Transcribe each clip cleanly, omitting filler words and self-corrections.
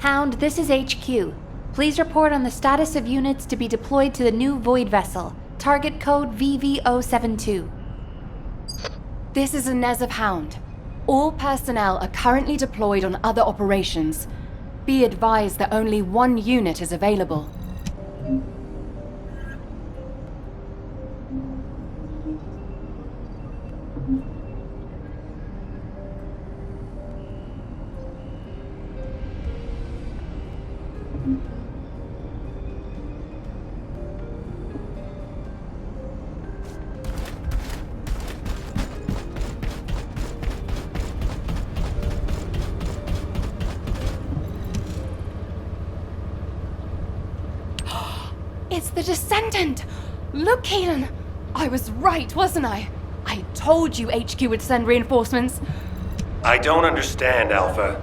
Hound, this is HQ. Please report on the status of units to be deployed to the new Void vessel. Target code VV072. This is Inez of Hound. All personnel are currently deployed on other operations. Be advised that only one unit is available. It's the Descendant! Look, Keelan! I was right, wasn't I? I told you HQ would send reinforcements. I don't understand, Alpha.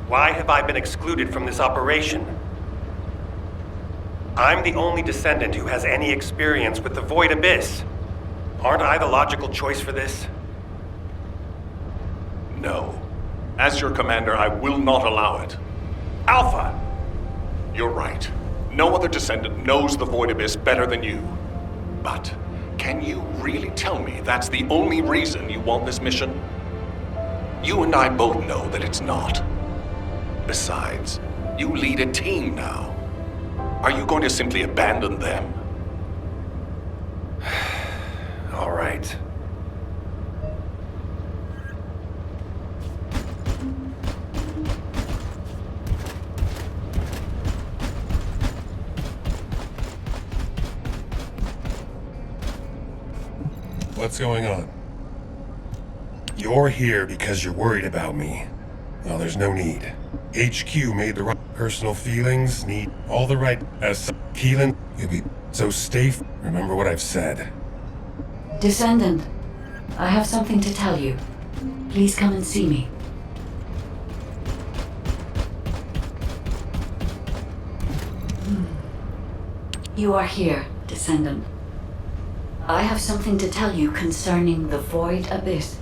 Why have I been excluded from this operation? I'm the only Descendant who has any experience with the Void Abyss. Aren't I the logical choice for this? No. As your commander, I will not allow it. Alpha! You're right. No other Descendant knows the Void Abyss better than you. But can you really tell me that's the only reason you want this mission? You and I both know that it's not. Besides, you lead a team now. Are you going to simply abandon them? All right. What's going on? You're here because you're worried about me. Well, there's no need. HQ made the right personal feelings, need all the right as Keelan, you'll be so safe. Remember what I've said. Descendant, I have something to tell you. Please come and see me. You are here, Descendant. I have something to tell you concerning the Void Abyss.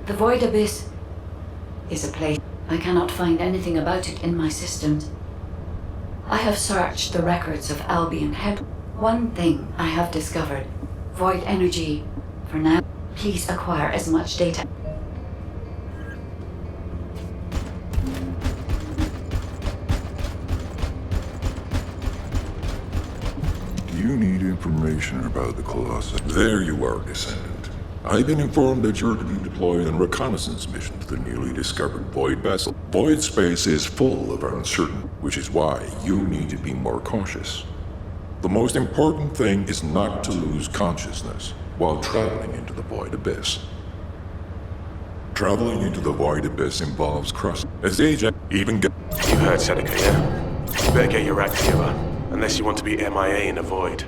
The Void Abyss is a place. I cannot find anything about it in my systems. I have searched the records of Albion Head. One thing I have discovered. Void energy. For now, please acquire as much data. You need information about the Colossus. There you are, Descendant. I've been informed that you're to be deployed on a reconnaissance mission to the newly discovered Void vessel. Void space is full of uncertainty, which is why you need to be more cautious. The most important thing is not to lose consciousness while traveling into the Void Abyss. Traveling into the Void Abyss involves crossing. As the agent even get. You heard Seneca, yeah? You better get your act together, unless you want to be MIA in a void.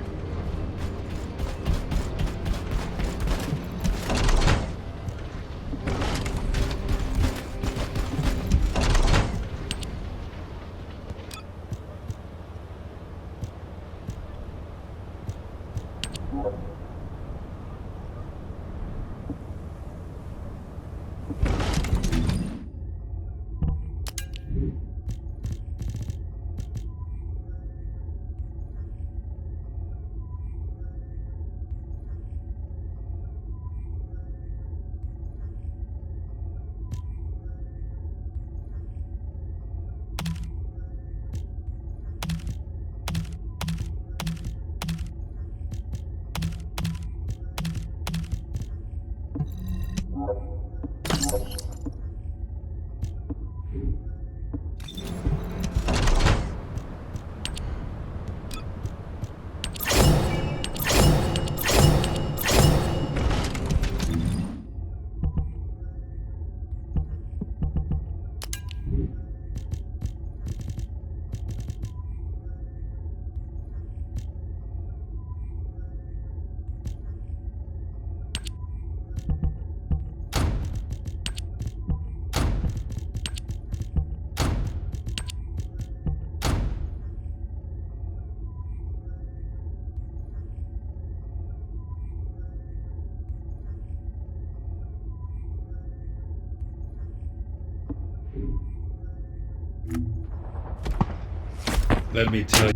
Let me tell you.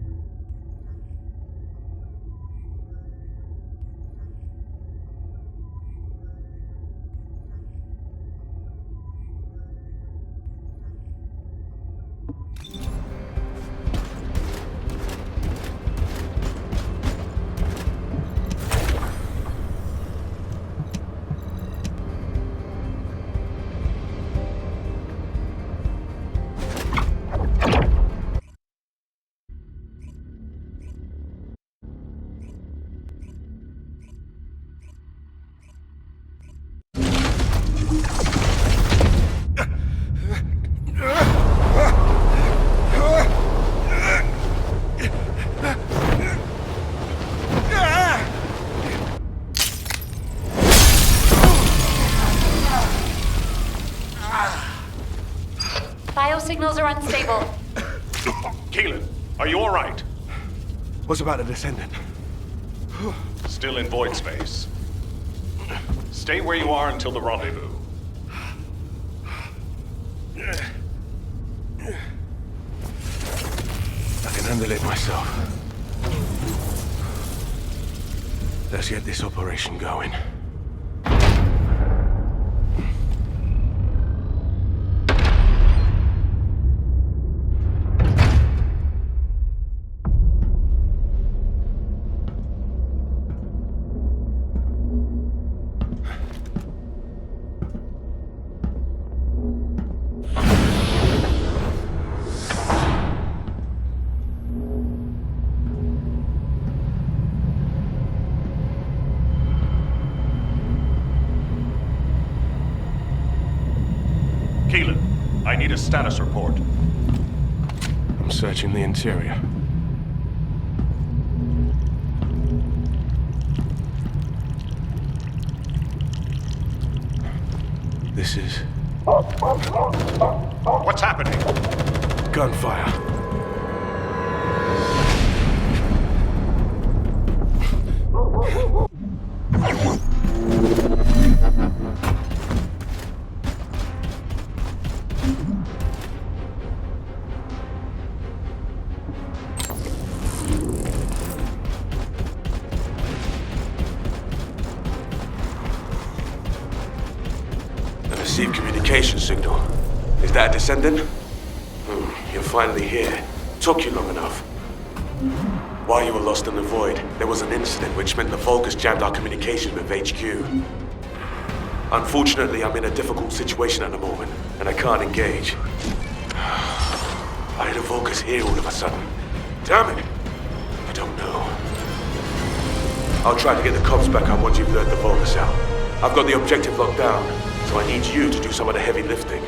Biosignals are unstable. Keelan, are you alright? What's about the Descendant? Still in void space. Stay where you are until the rendezvous. I can handle it myself. Let's get this operation going. Keelan, I need a status report. I'm searching the interior. This is What's happening? gunfire. A received communication signal. Is that a Descendant? You're finally here. Took you long enough. While you were lost in the void, there was an incident which meant the Vulgus jammed our communication with HQ. Unfortunately, I'm in a difficult situation at the moment, and I can't engage. Why did the Vulgus here all of a sudden? Damn it! I don't know. I'll try to get the cops back up once you've lured the Vulgus out. I've got the objective locked down, so I need you to do some of the heavy lifting.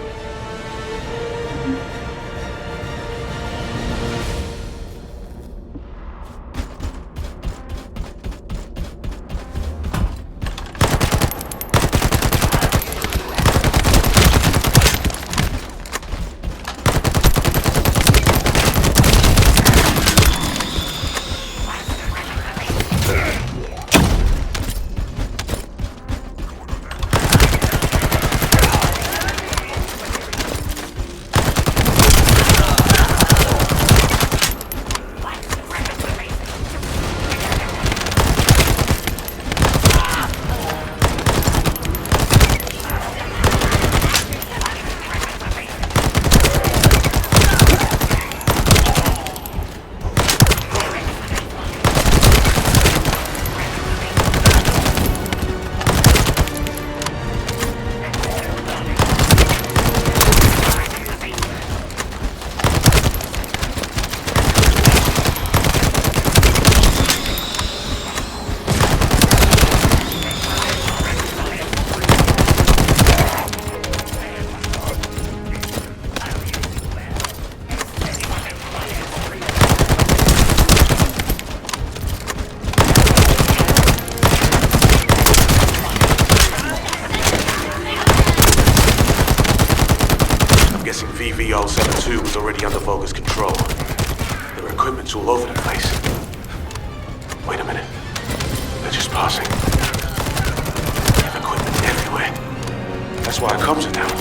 VV-072 was already under Vulgus control. Their equipment's all over the place. Wait a minute. They're just passing. They have equipment everywhere. That's why our comms are down.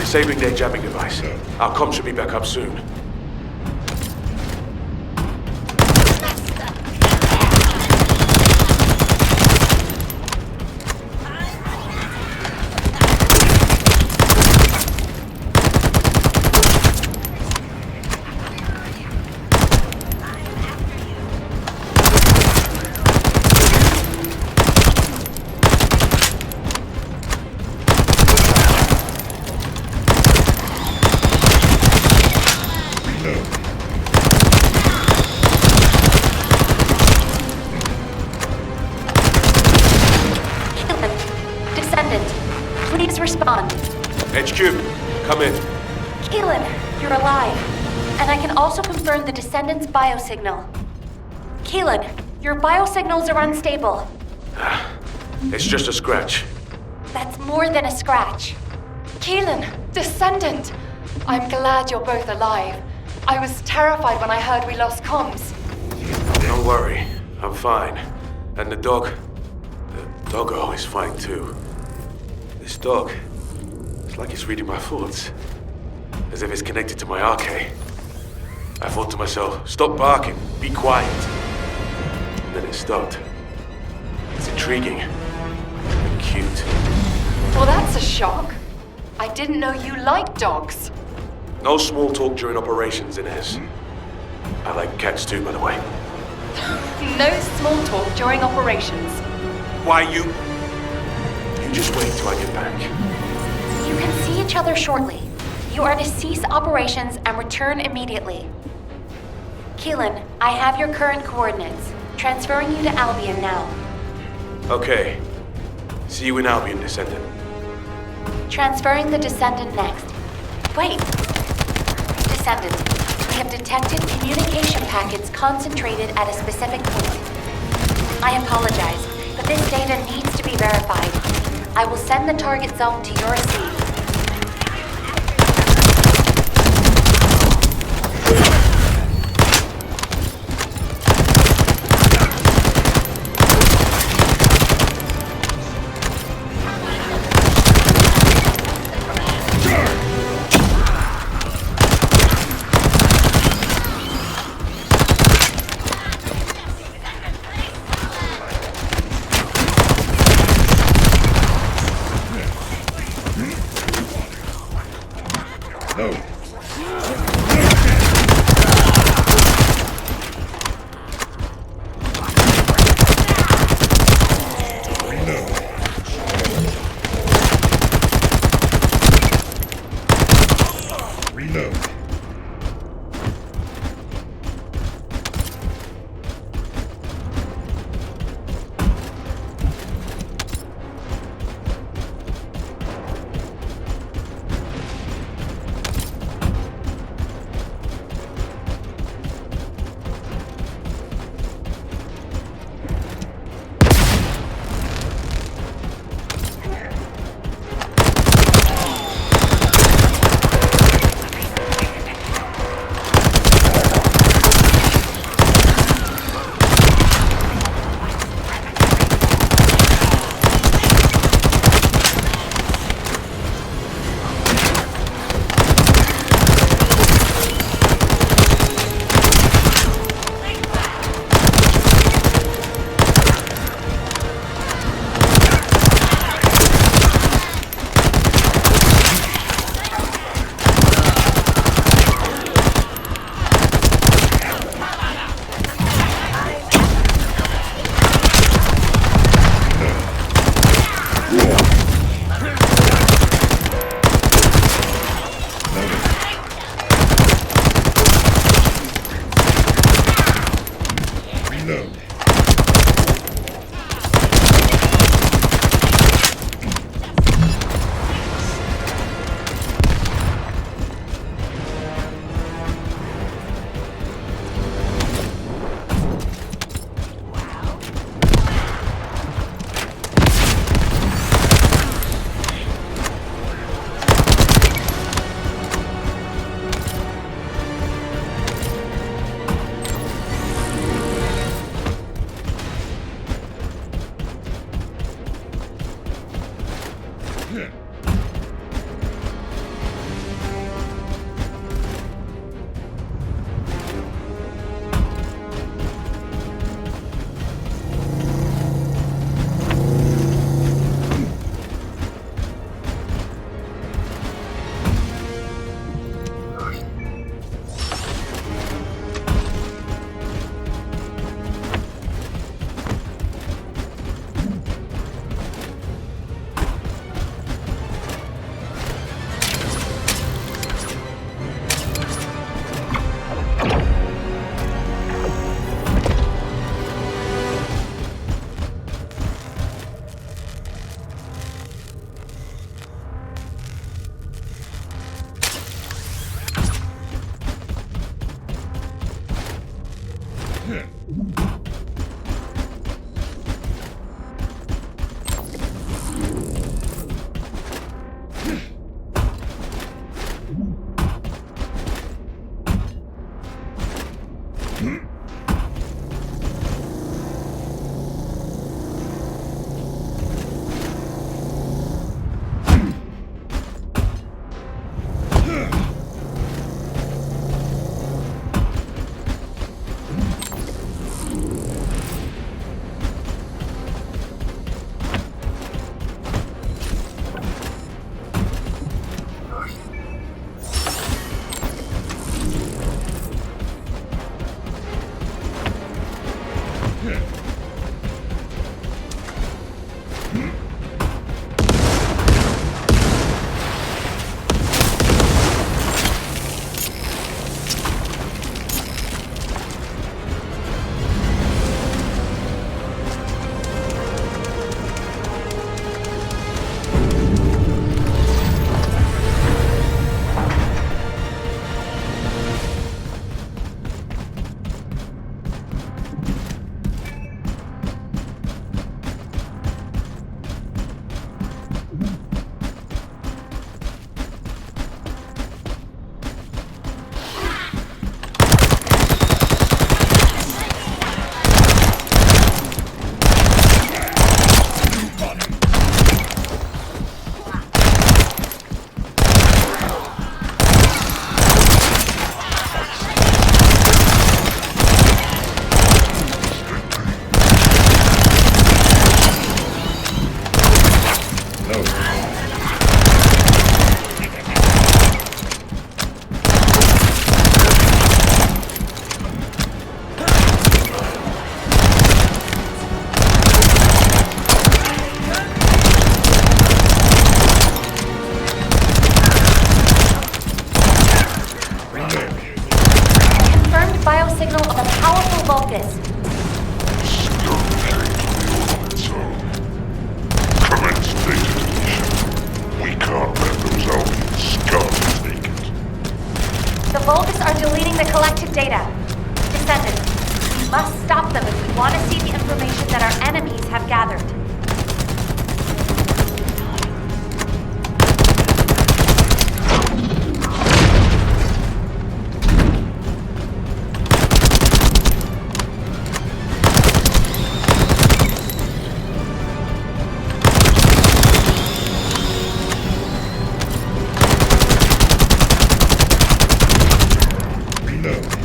Disabling their jamming device. Our comm should be back up soon. Descendant, please respond. HQ, come in. Keelan, you're alive. And I can also confirm the Descendant's biosignal. Keelan, your biosignals are unstable. It's just a scratch. That's more than a scratch. Keelan, Descendant! I'm glad you're both alive. I was terrified when I heard we lost comms. Don't worry, I'm fine. And the doggo is fine too. This dog, it's like it's reading my thoughts. As if it's connected to my arcade. I thought to myself, stop barking, be quiet. And then it stopped. It's intriguing. And cute. Well, that's a shock. I didn't know you liked dogs. No small talk during operations, Inez. I like cats too, by the way. No small talk during operations. Why you just wait till I get back. You can see each other shortly. You are to cease operations and return immediately. Keelan, I have your current coordinates. Transferring you to Albion now. Okay. See you in Albion, Descendant. Transferring the Descendant next. Wait! Descendant, we have detected communication packets concentrated at a specific point. I apologize, but this data needs to be verified. I will send the target zone to your seed. No. Reload. stop them if we want to see the information that our enemies have gathered. Reload.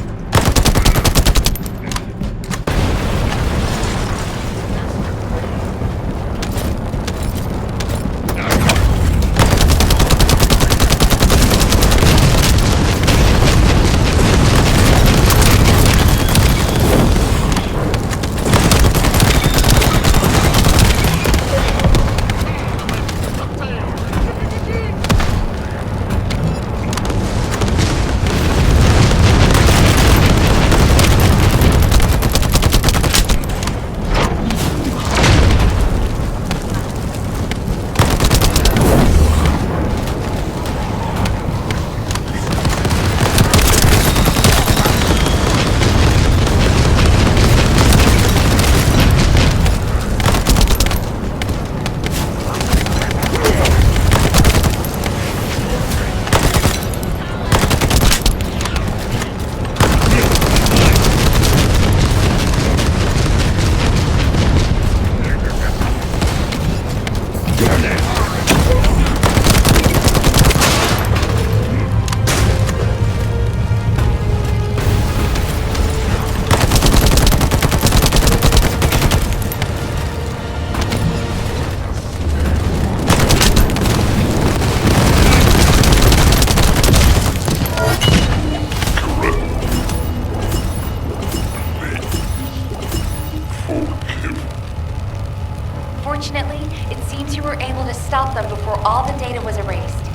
Fortunately, it seems you were able to stop them before all the data was erased.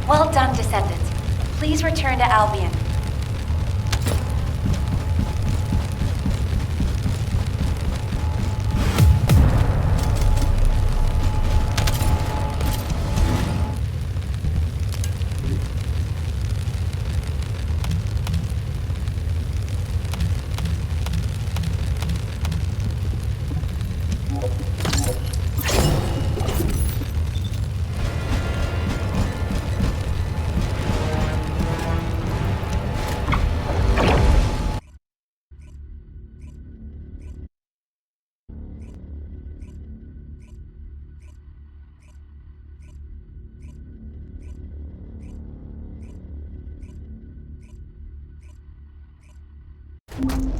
Well done, Descendants. Please return to Albion.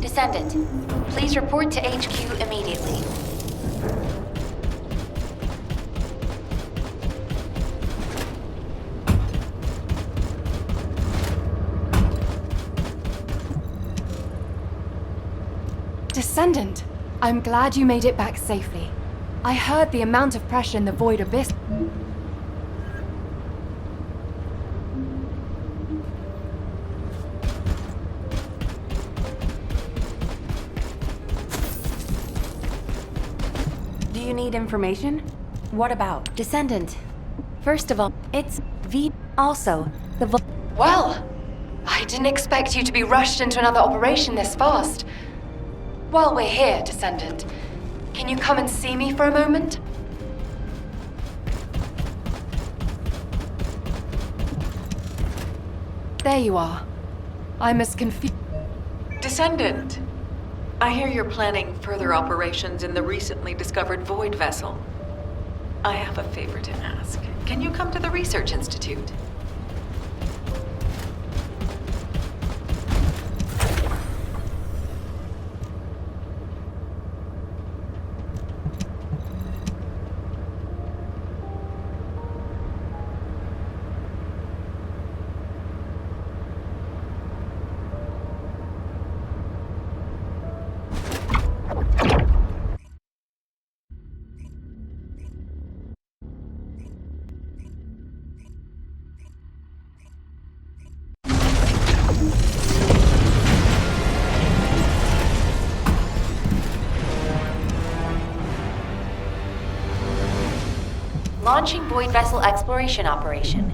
Descendant, please report to HQ immediately. Descendant, I'm glad you made it back safely. I heard the amount of pressure in the Void Abyss. Do you need information? What about? Descendant, first of all, it's V. Also, the Well, I didn't expect you to be rushed into another operation this fast. While we're here, Descendant, can you come and see me for a moment? There you are. I'm as confused. Descendant, I hear you're planning further operations in the recently discovered Void vessel. I have a favor to ask. Can you come to the Research Institute? Launching Void Vessel Exploration Operation.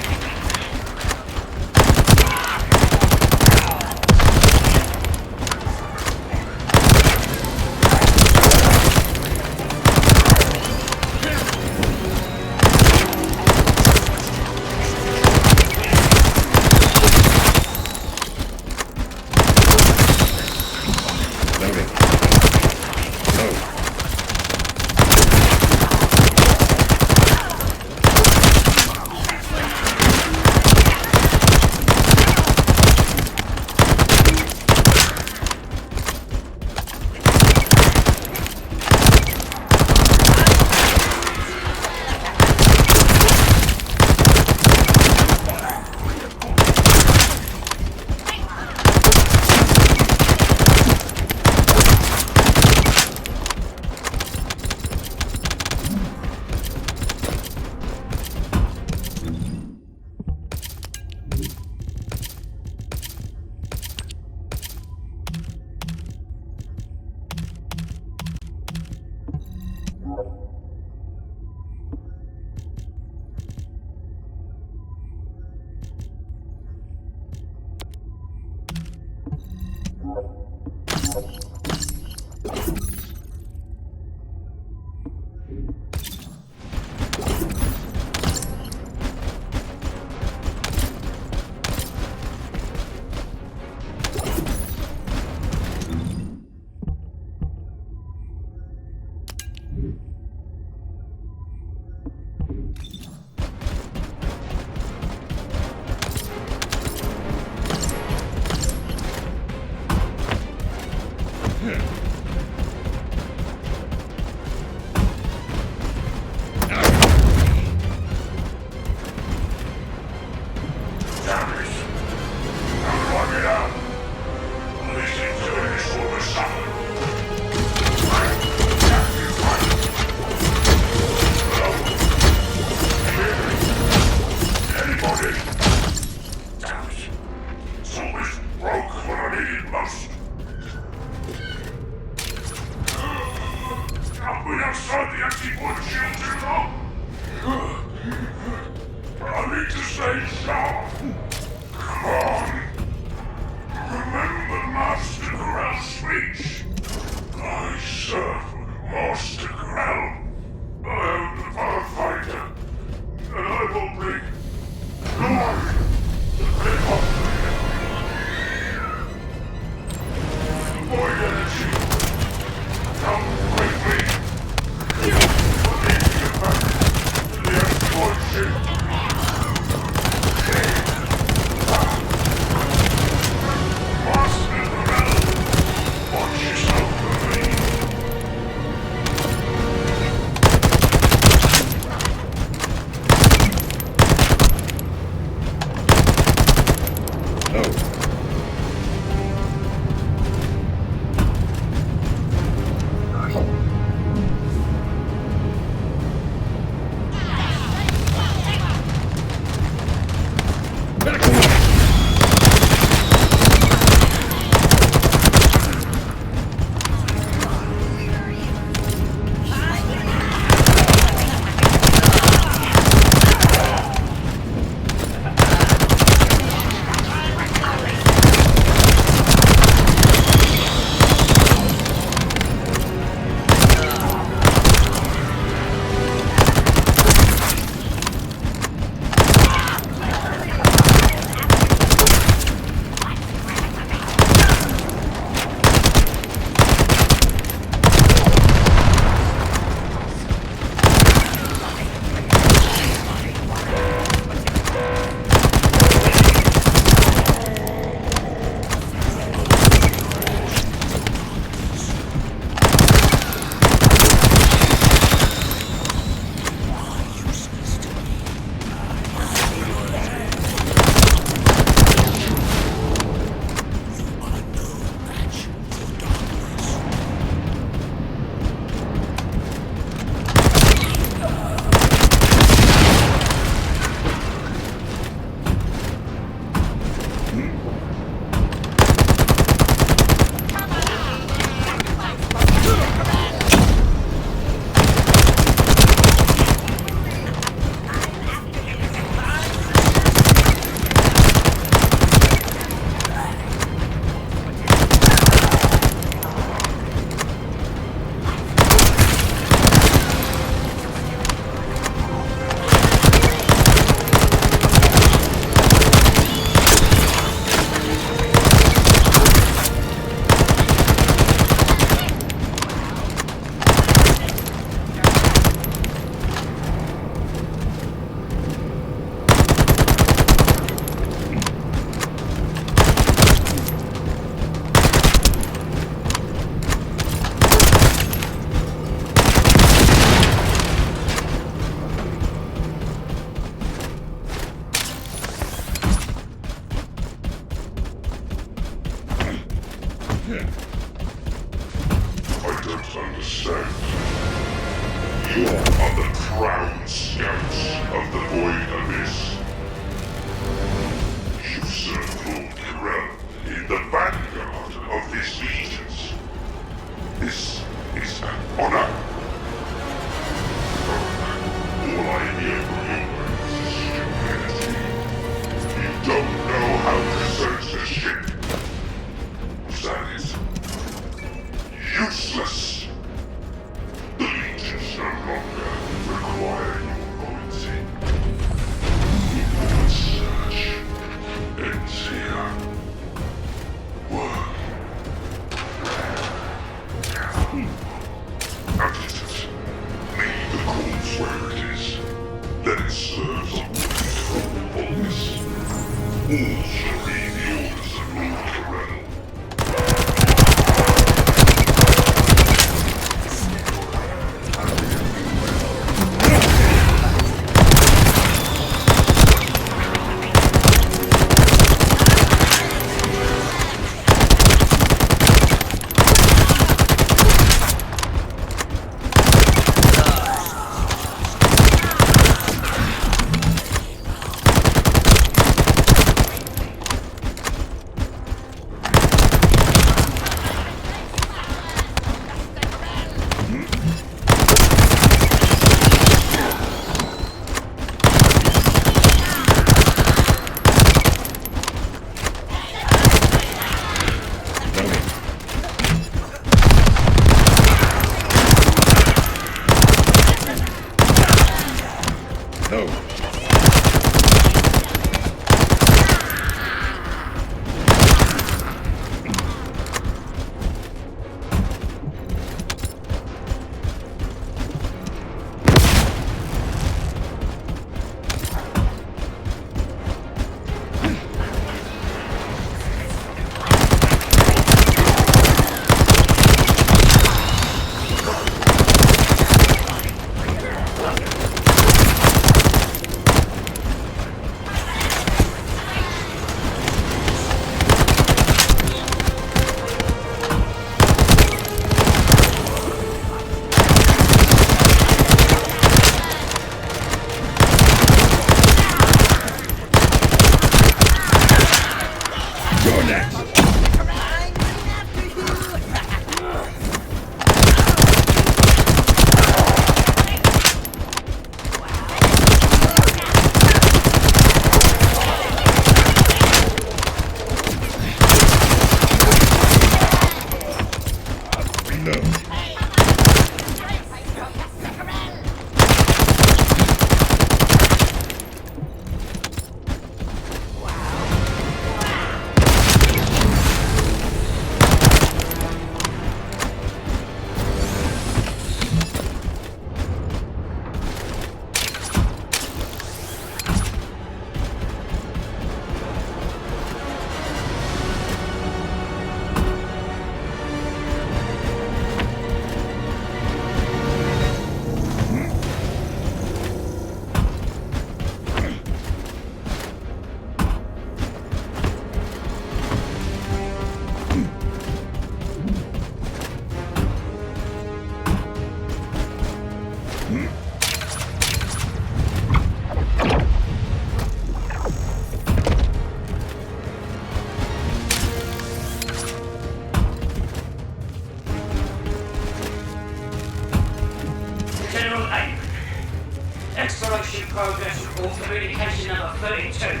Exploration progress report communication number 32.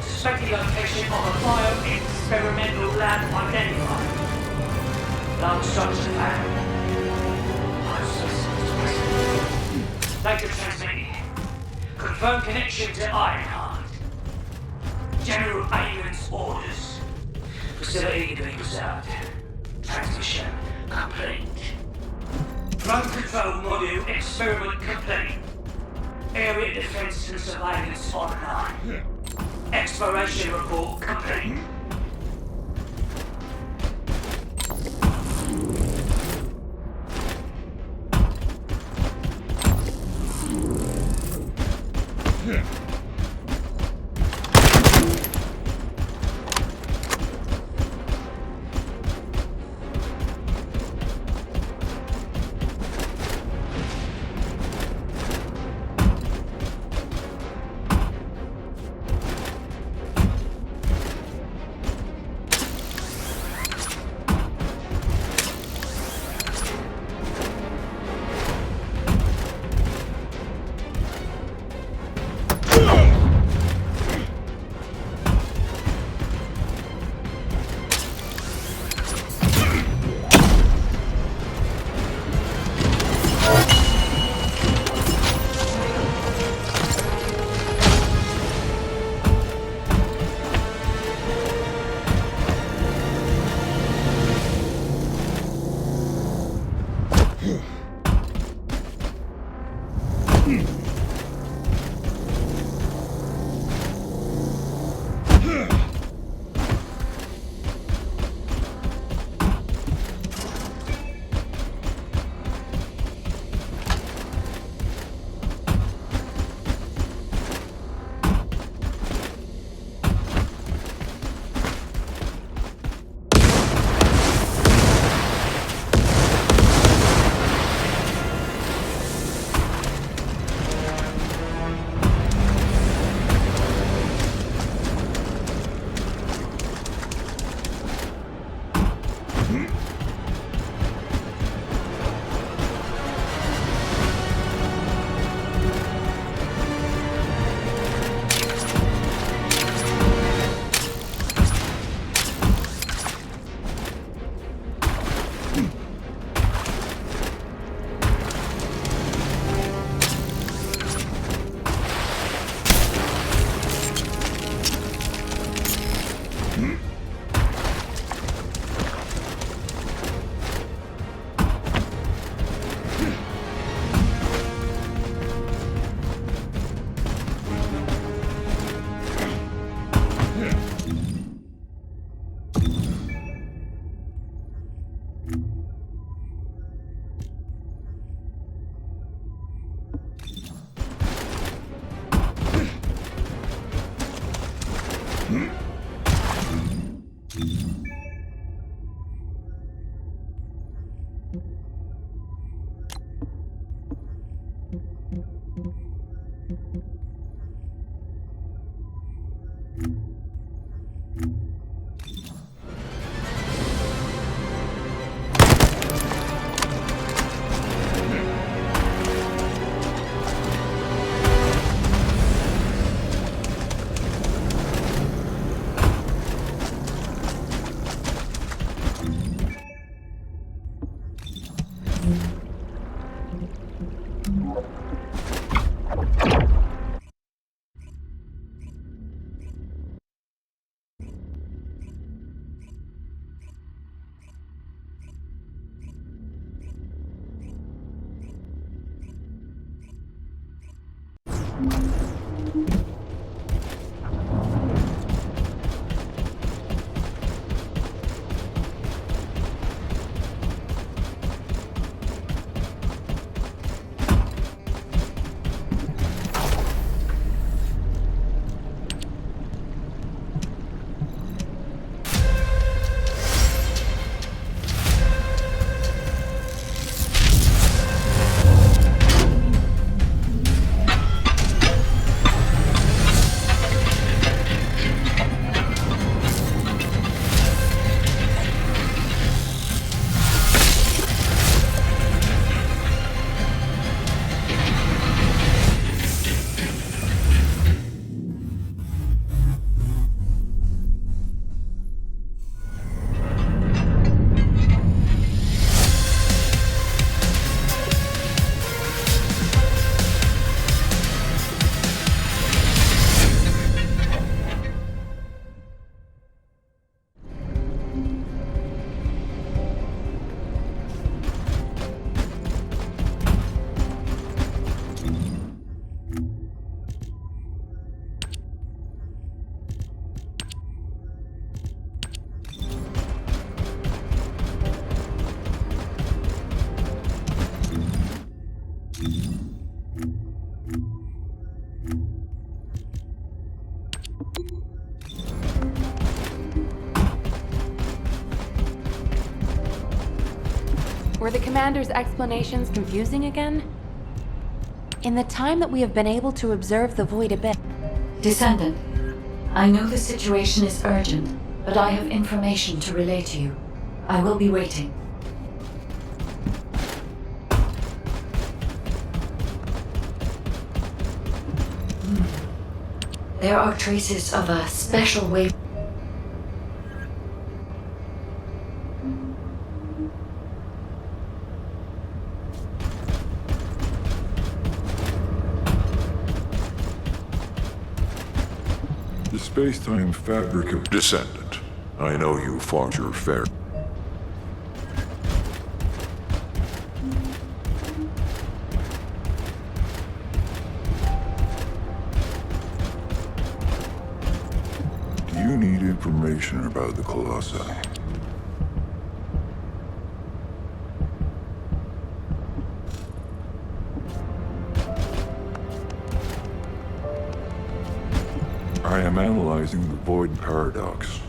Suspected location of a bio-experimental lab identified. Large structure found. Data transmitted. Confirm connection to Ironheart. General Ayman's orders. Facility to be reserved. Transmission complete. Drone control module experiment complete. Area defense and surveillance online. Exploration report complete. Were the commander's explanations confusing again? In the time that we have been able to observe the void abyss... Descendant, I know the situation is urgent, but I have information to relay to you. I will be waiting. There are traces of a special wave. The space-time fabric of Descendant. I know you fought your fair. Do you need information about the Colossi? I am analyzing the Void Paradox.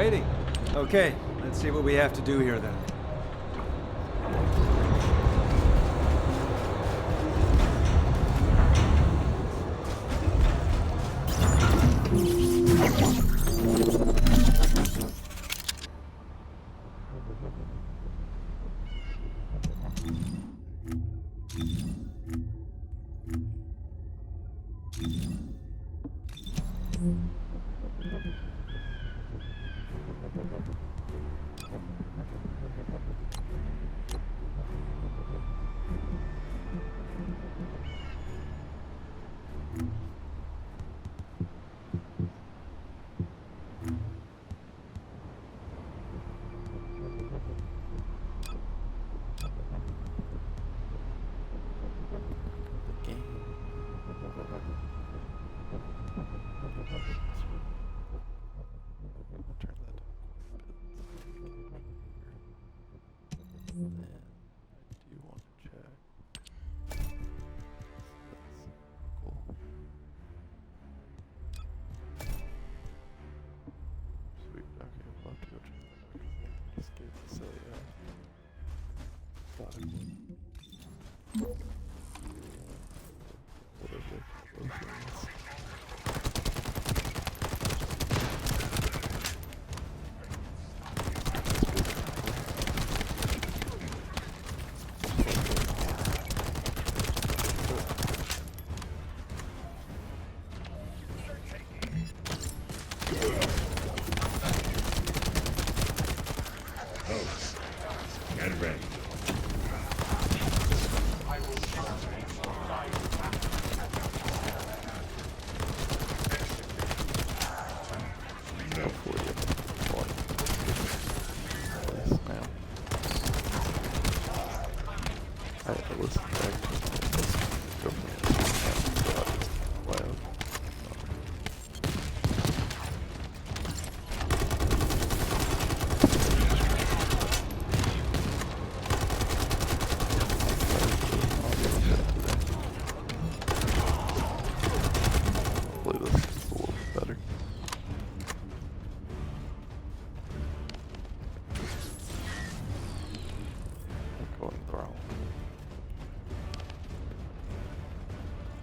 waiting. Okay, let's see what we have to do here then.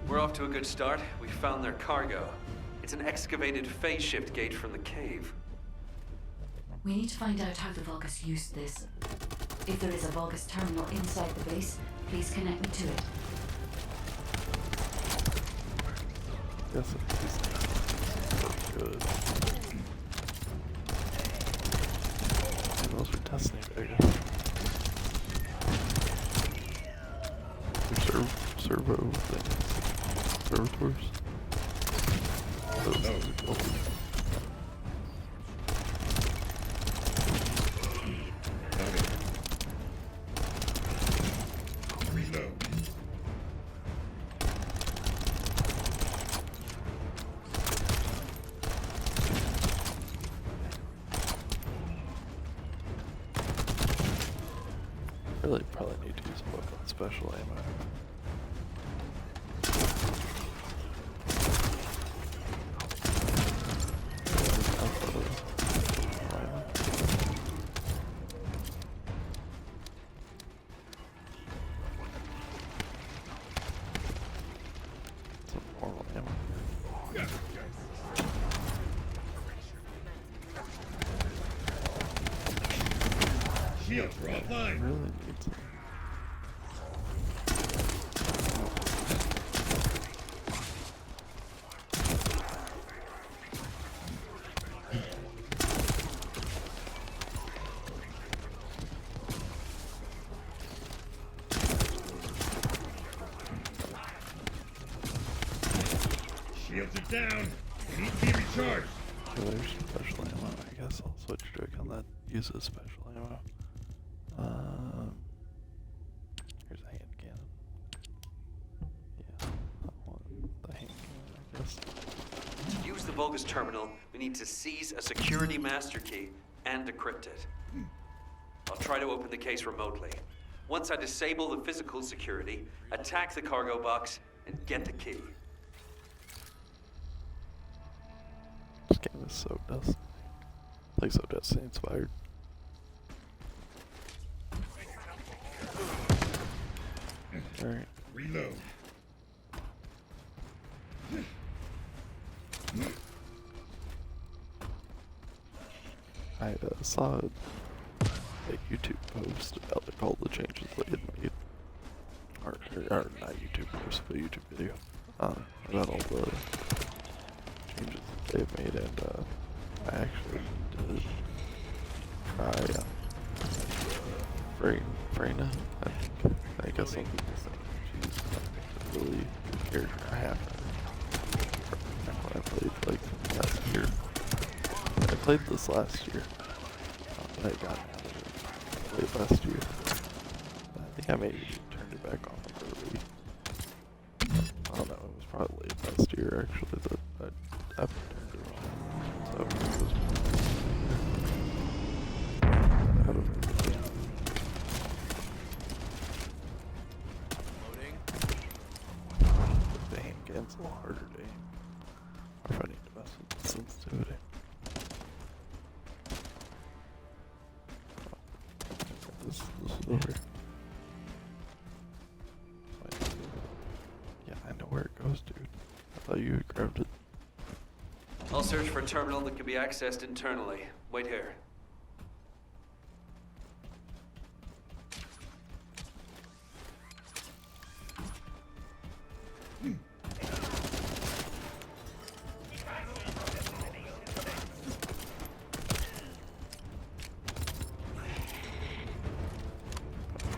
We're off to a good start. We found their cargo. It's an excavated phase shift gate from the cave. We need to find out how the Vulgus used this. If there is a Vulgus terminal inside the base, please connect me to it. Yes, it's good. Those are testing, I guess. Servo things. Servitors. Those are cool. Reload. Really probably need to use a book on special ammo. Shields are offline. Really need some. Shields are down. They need to be recharged. So there's special ammo. I guess I'll switch to a gun that uses special ammo. Here's a hand cannon. Yeah, I want the hand cannon, I guess. To use the Vulgus terminal, we need to seize a security master key and decrypt it. I'll try to open the case remotely. Once I disable the physical security, attack the cargo box, and get the key. This game is so dusty. Like so Destiny inspired. Alright. Reload. I saw a YouTube post about like all the changes they had made. Or not YouTube post, but YouTube video. About all the changes that they've made, and I actually did try Freyna. I guess some people think she's a really good character. I have her when I played like last year. I played this last year. I got out of it. I played last year. I think I maybe turned it back on early. I don't know, it was probably late last year actually that I turned it on. So it was out of it. The handgun's a little harder to aim. Or if I need to mess with the sensitivity. This is over. Wait. Yeah, I know where it goes, dude. I thought you had grabbed it. I'll search for a terminal that can be accessed internally. Wait here.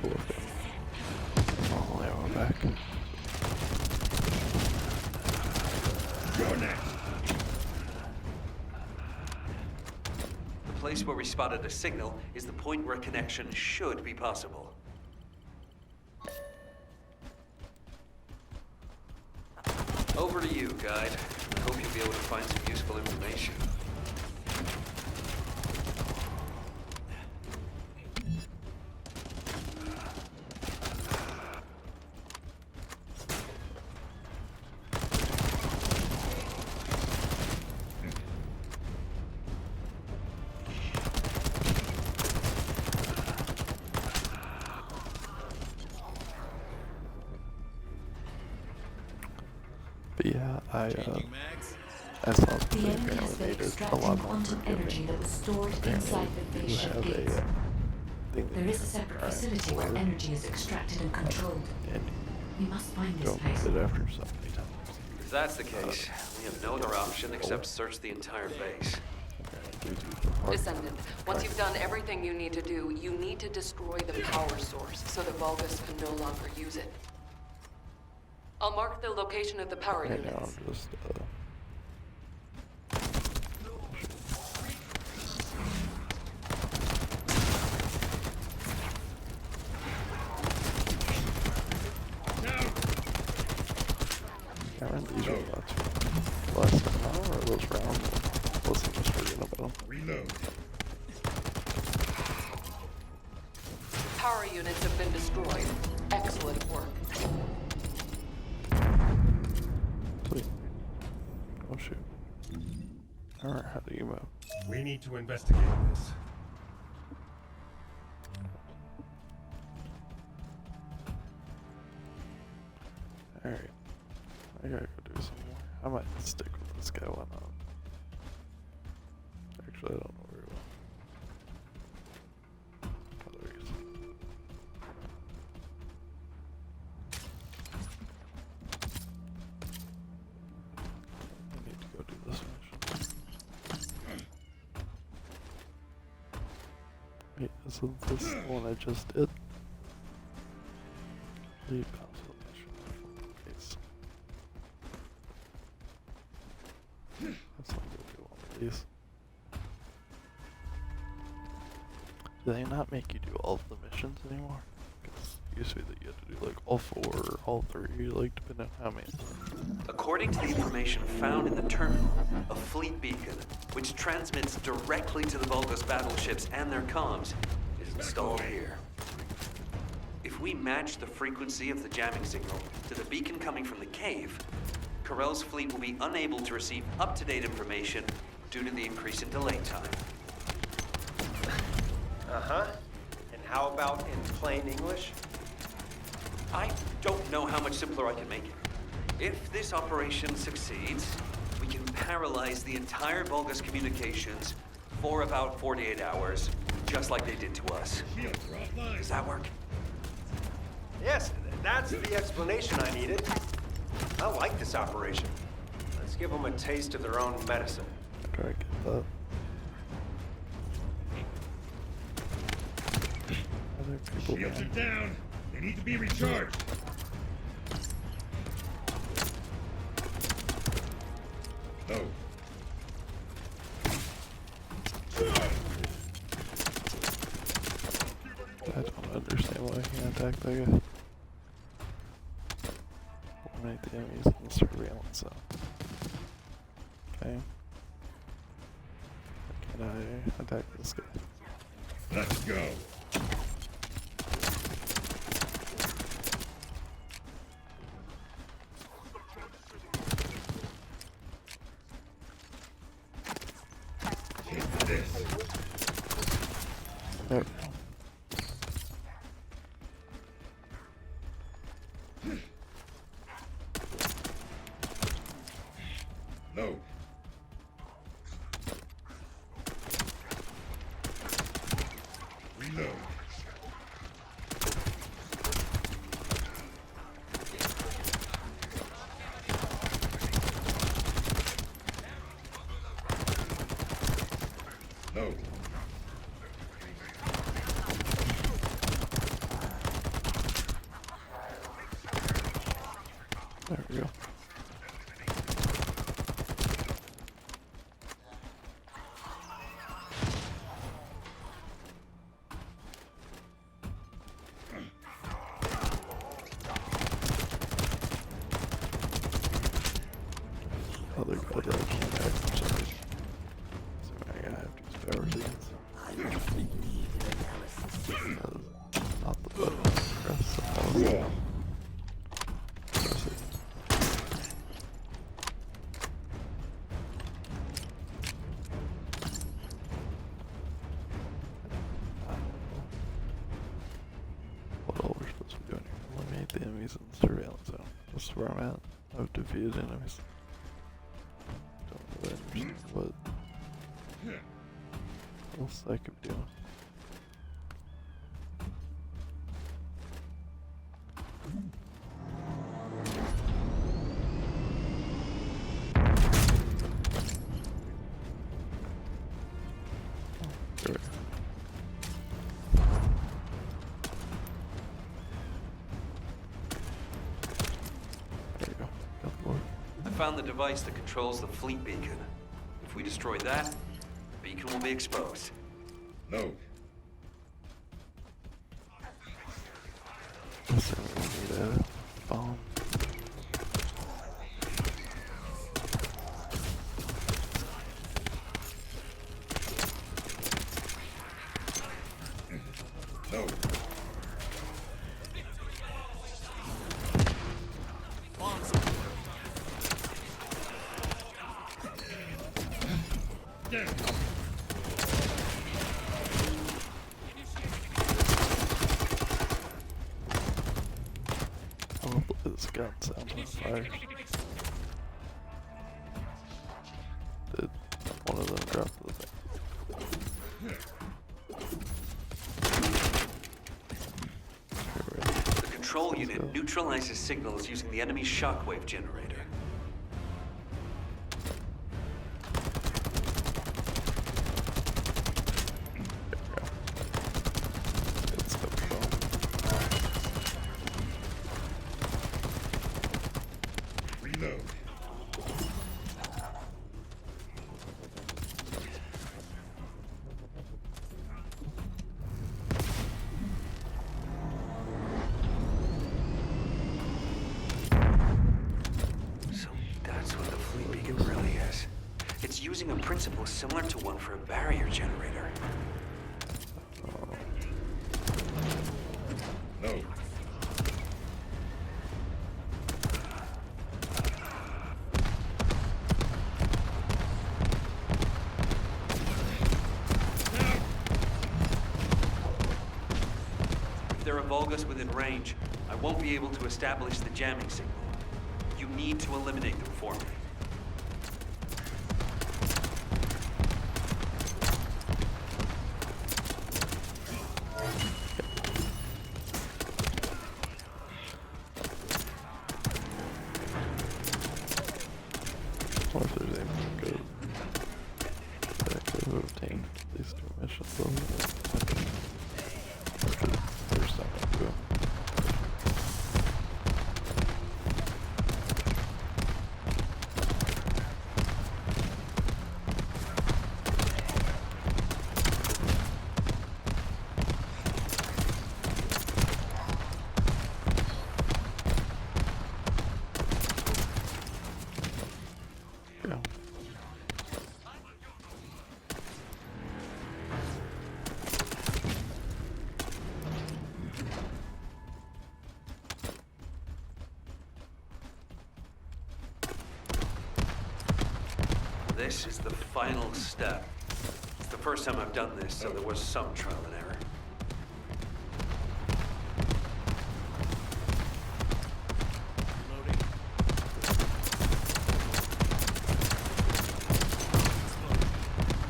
Cool. Oh, yeah, we're back. Go next. The place where we spotted a signal is the point where a connection should be possible. Over to you, guide. I hope you'll be able to find some useful information. But yeah, I saw that The they enemy has apparently been made it a extracting lot more quantum energy forgiving. that was stored inside the You face ship have gates. a thing that There you is a can separate try facility where for, energy is extracted and controlled. and We must find this don't place. get it after so many times. If that's the case, we have no other option except search the entire base. Descendant, once you've done everything you need to do, you need to destroy the power source so the Vulgus can no longer use it. I'll mark the location of the power Right units. now I'm just Aaron, these are nuts. Last time out, or those round ones? Wasn't just forgetting about them. Reload. Power units have been destroyed. Excellent work. Sweet. Oh shoot. Alright, how do you move? We need to investigate this. Alright. I gotta go do some more. I might stick with this guy, why not? Actually, I don't know where he went. Oh, there he is. I need to go do this mission. Wait, isn't this the one I just did? Lead constellation. Case. That's not gonna do one of these. Do they not make you do all of the missions anymore? Because it used to be that you had to do like all 4 or all 3, like depending on how many. According to the information found in the terminal, a fleet beacon, which transmits directly to the Vulgus battleships and their comms, is installed here. If we match the frequency of the jamming signal to the beacon coming from the cave, Corell's fleet will be unable to receive up-to-date information due to the increase in delay time. Uh-huh. And how about in plain English? I don't know how much simpler I can make it. If this operation succeeds, we can paralyze the entire Vulgus communications for about 48 hours, just like they did to us. Does that work? Yes, that's the explanation I needed. I like this operation. Let's give them a taste of their own medicine. Try to get that. Other people Shields are down. They need to be recharged. Oh. I don't understand why I can't attack that guy. Eliminate the enemies in the surveillance zone. Okay. Can I attack this guy? Let's go. Take this. There we go. Load. Reload. Load. There we go. Other guy that I can't attack for some reason. So I gotta have to use power seconds. Not the button. Press the pause. Press it. What all we're supposed to be doing here? Eliminate the enemies in the surveillance zone. This is where I'm at. I've defeated enemies. Don't really understand what else I could be doing. There we go. There we go. Got the board. I found the device that controls the fleet beacon. If we destroy that, the beacon will be exposed. Load. So we need a bomb. Load. Down. Oh, this gun sounds on fire. Did one of them drop the thing? The control unit neutralizes signals using the enemy shockwave generator. It's got the bomb. Reload. So that's what the fleet beacon really is. It's using a principle similar to one for a barrier generator. Load. Vulgus within range, I won't be able to establish the jamming signal. You need to eliminate them for me. I wonder if there's anything good that I could have obtained these two missions though. First time I go. Yeah. This is the final step. It's the first time I've done this, so there was some trial and error.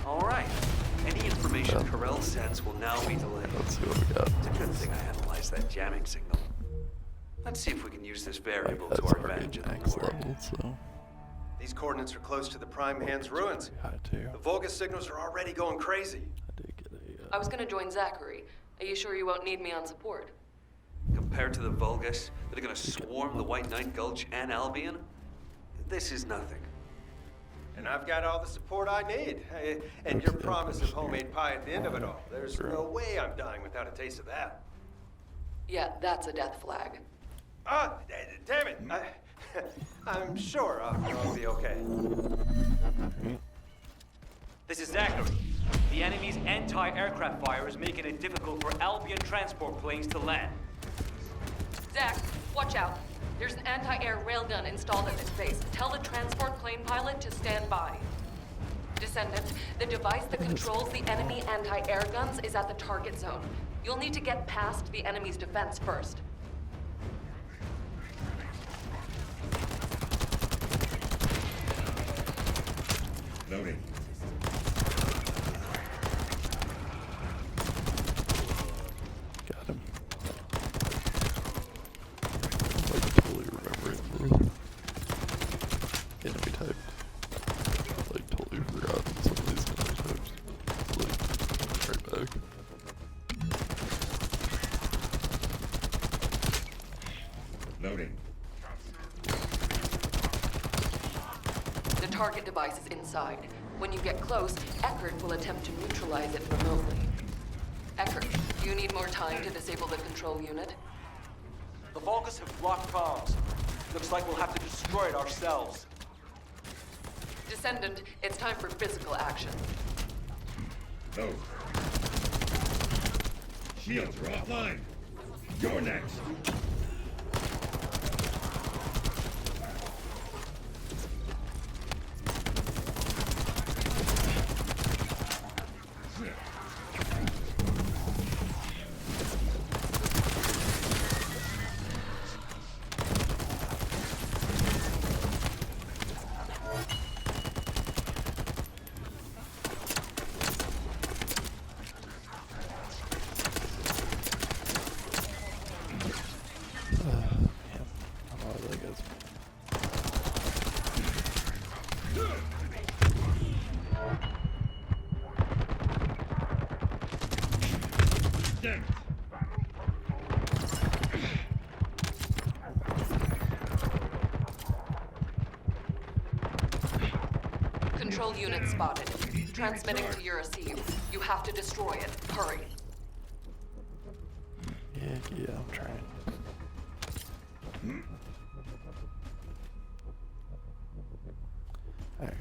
All right. Any information Corell sends will now be delayed. Let's see what we got. It's a good thing I analyzed that jamming signal. Let's see if we can use this variable to That's our already advantage in the max war. level, so These coordinates are close to the Prime Hand's ruins. had to. The Vulgus signals are already going crazy. I did get a I was gonna join Zachary. Are you sure you won't need me on support? Compared to the Vulgus that are gonna swarm the White Knight Gulch and Albion, this is nothing. And I've got all the support I need. And your promise of homemade pie at the end of it all. There's no way I'm dying without a taste of that. Yeah, that's a death flag. Ah, damn it. I'm sure I'll be okay. This is Zachary. The enemy's anti-aircraft fire is making it difficult for Albion transport planes to land. Zach, watch out. There's an anti-air railgun installed at this base. Tell the transport plane pilot to stand by. Descendant, the device that controls the enemy anti-air guns is at the target zone. You'll need to get past the enemy's defense first. Loading. got him. Like totally remembering the enemy type. Like totally forgot some of these enemy types. Like right back. Loading. The target device is inside. When you get close, Eckert will attempt to neutralize it remotely. Eckert, you need more time to disable the control unit? The Vulgus have blocked comms. Looks like we'll have to destroy it ourselves. Descendant, it's time for physical action. Load. Shields are offline. You're next. Control unit spotted. Transmitting to your receive. You have to destroy it. Hurry. Yeah, I'm trying. Alright.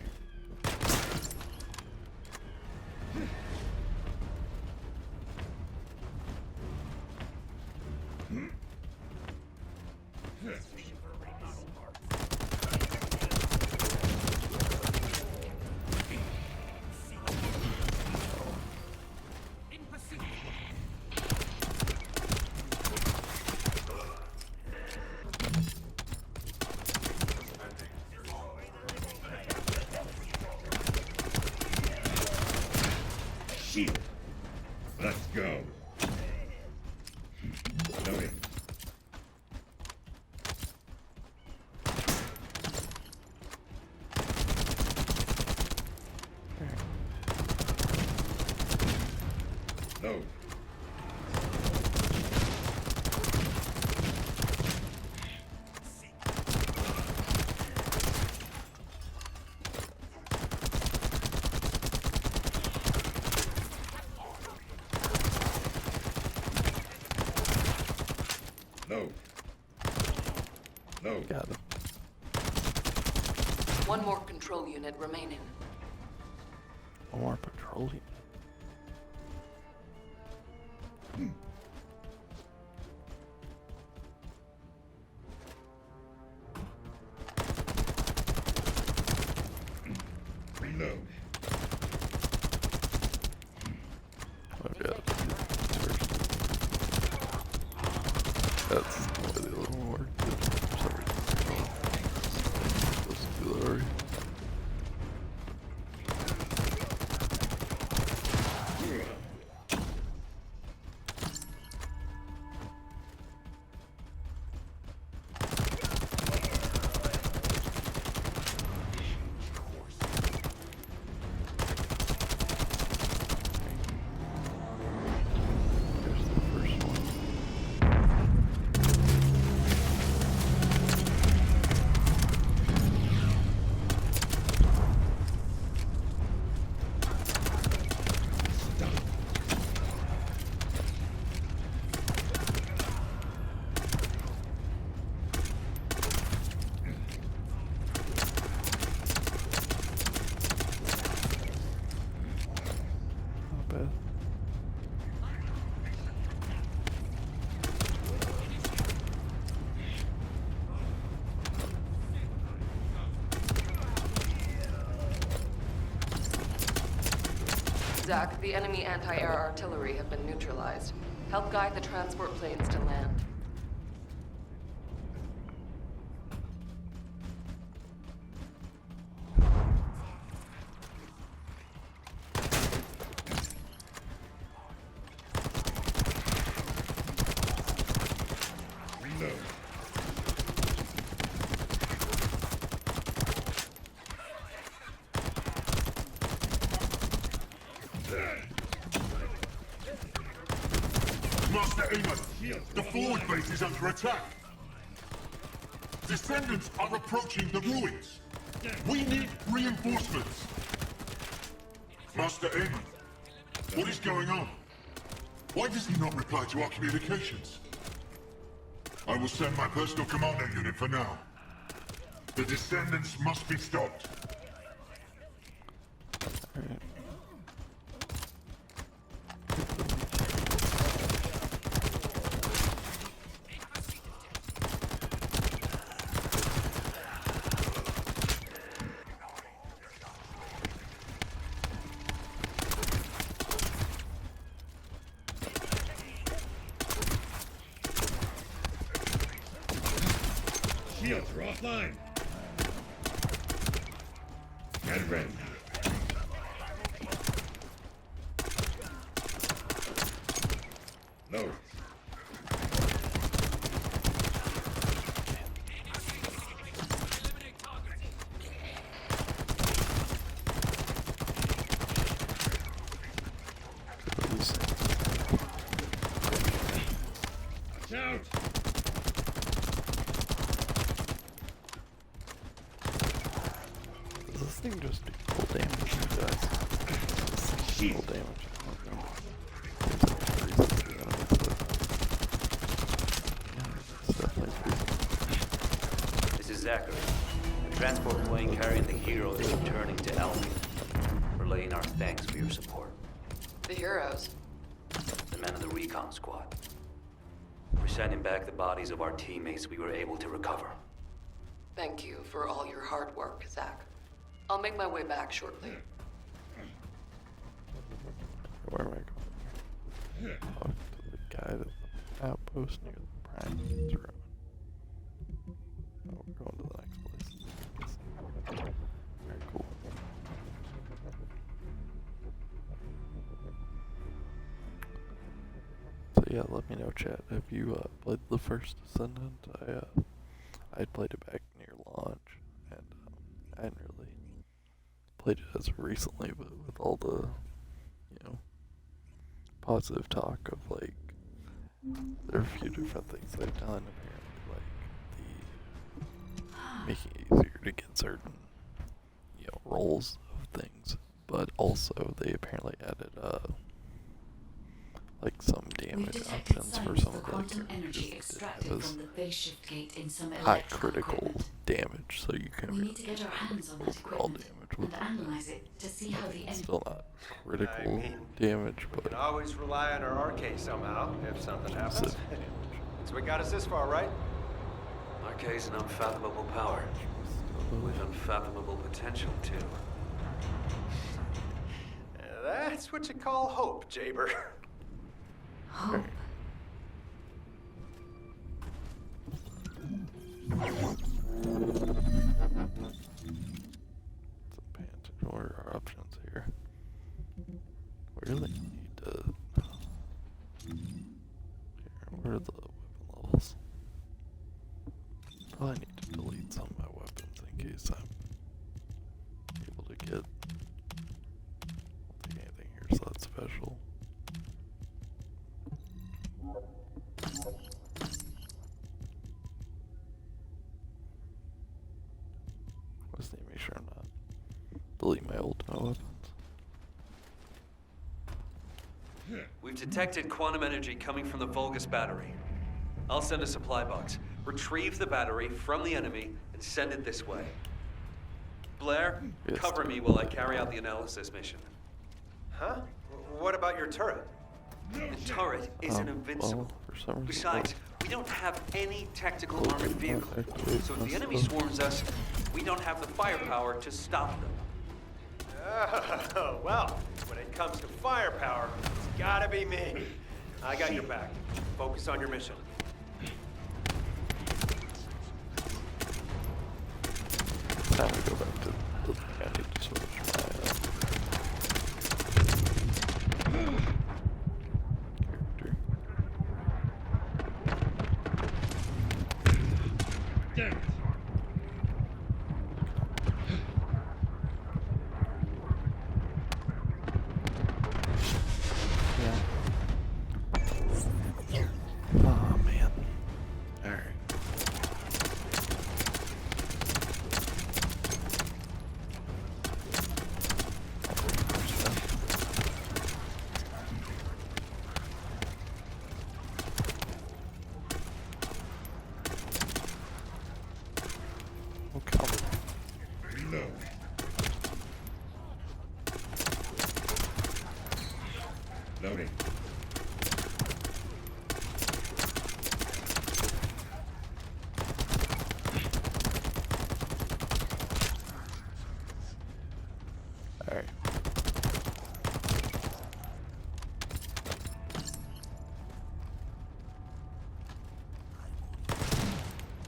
No. No. Got him. One more control unit remaining. One more patrol unit. Reload. I've got that's the other one worked. Sorry. Let's do that already. Here's the first one. Not bad. Zach, the enemy anti-air artillery have been neutralized. Help guide the transport planes to land. Reload. Master Amos, the forward base is under attack. Descendants are approaching the ruins. We need reinforcements. Master Amos, what is going on? Why does he not reply to our communications? I will send my personal commando unit for now. The Descendants must be stopped. Alright. Shields are offline. And ready. Load. Watch out! Does this thing just do full damage, you guys? Full damage. Okay. It's definitely pretty. This is Zachary. The transport plane carrying the heroes is returning to Albion. Relaying our thanks for your support. The heroes. The men of the recon squad. We're sending back the bodies of our teammates we were able to recover. Thank you for all your hard work, Zach. I'll make my way back shortly. Where am I going? Talk to the guy at the outpost near the Prime Room. Oh, we're going to the next place. Very cool. So yeah, let me know, chat. Have you played the First Descendant? I played it back near launch, and I hadn't really played it as of recently, but with all the, positive talk of like, there are a few different things they've done. Apparently, like the making it easier to get certain, roles of things, but also they apparently added like some We've damage detected options for signs some of of the the quantum characters energy that extracted have as from the phase shift gate in some high electrical critical equipment. damage, so you can We really need to get our hands on that overall equipment damage with and analyze it to see how the it's energy. still not critical I mean, damage, We but can always rely on our arcade somehow if something happens. specific So we got us this far, right? Arcade's an unfathomable power. With unfathomable potential, too. That's what you call hope, Jaber. Hope. some pants. What are our options here? We really need to. Here, where are the weapon levels? Probably need to delete some of my weapons in case I'm able to get. I don't think anything here is that special. Just need to make sure I'm not delete my ultimate weapons. We've detected quantum energy coming from the Vulgus battery. I'll send a supply box. Retrieve the battery from the enemy and send it this way. Blair, Yes, cover me while I carry out the analysis mission. Huh? What about your turret? The turret isn't invincible. Well, for some reason, Besides, we don't have any tactical Oh, armored vehicle. activate So if the enemy myself. swarms us, we don't have the firepower to stop them. Oh, well, when it comes to firepower, it's gotta be me. I got your back. Focus on your mission. Time to go back to the I need to switch my character. Damn it. Oh man. Alright. Okay. Reload. Loading. Alright.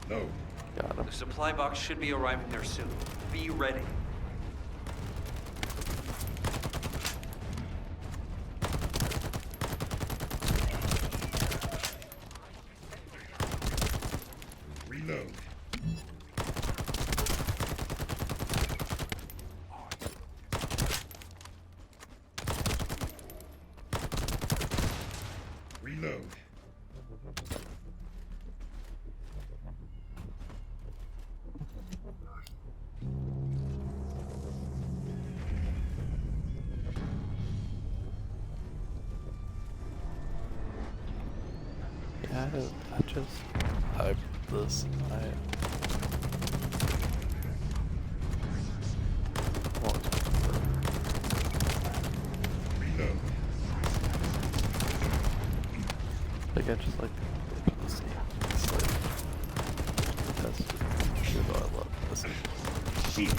Load. Got him. The supply box should be arriving there soon. Be ready. Reload. Reload. Yeah, I just hyped this. Reload. Like I just like to the scene. It's like that's shit I love this. Heat.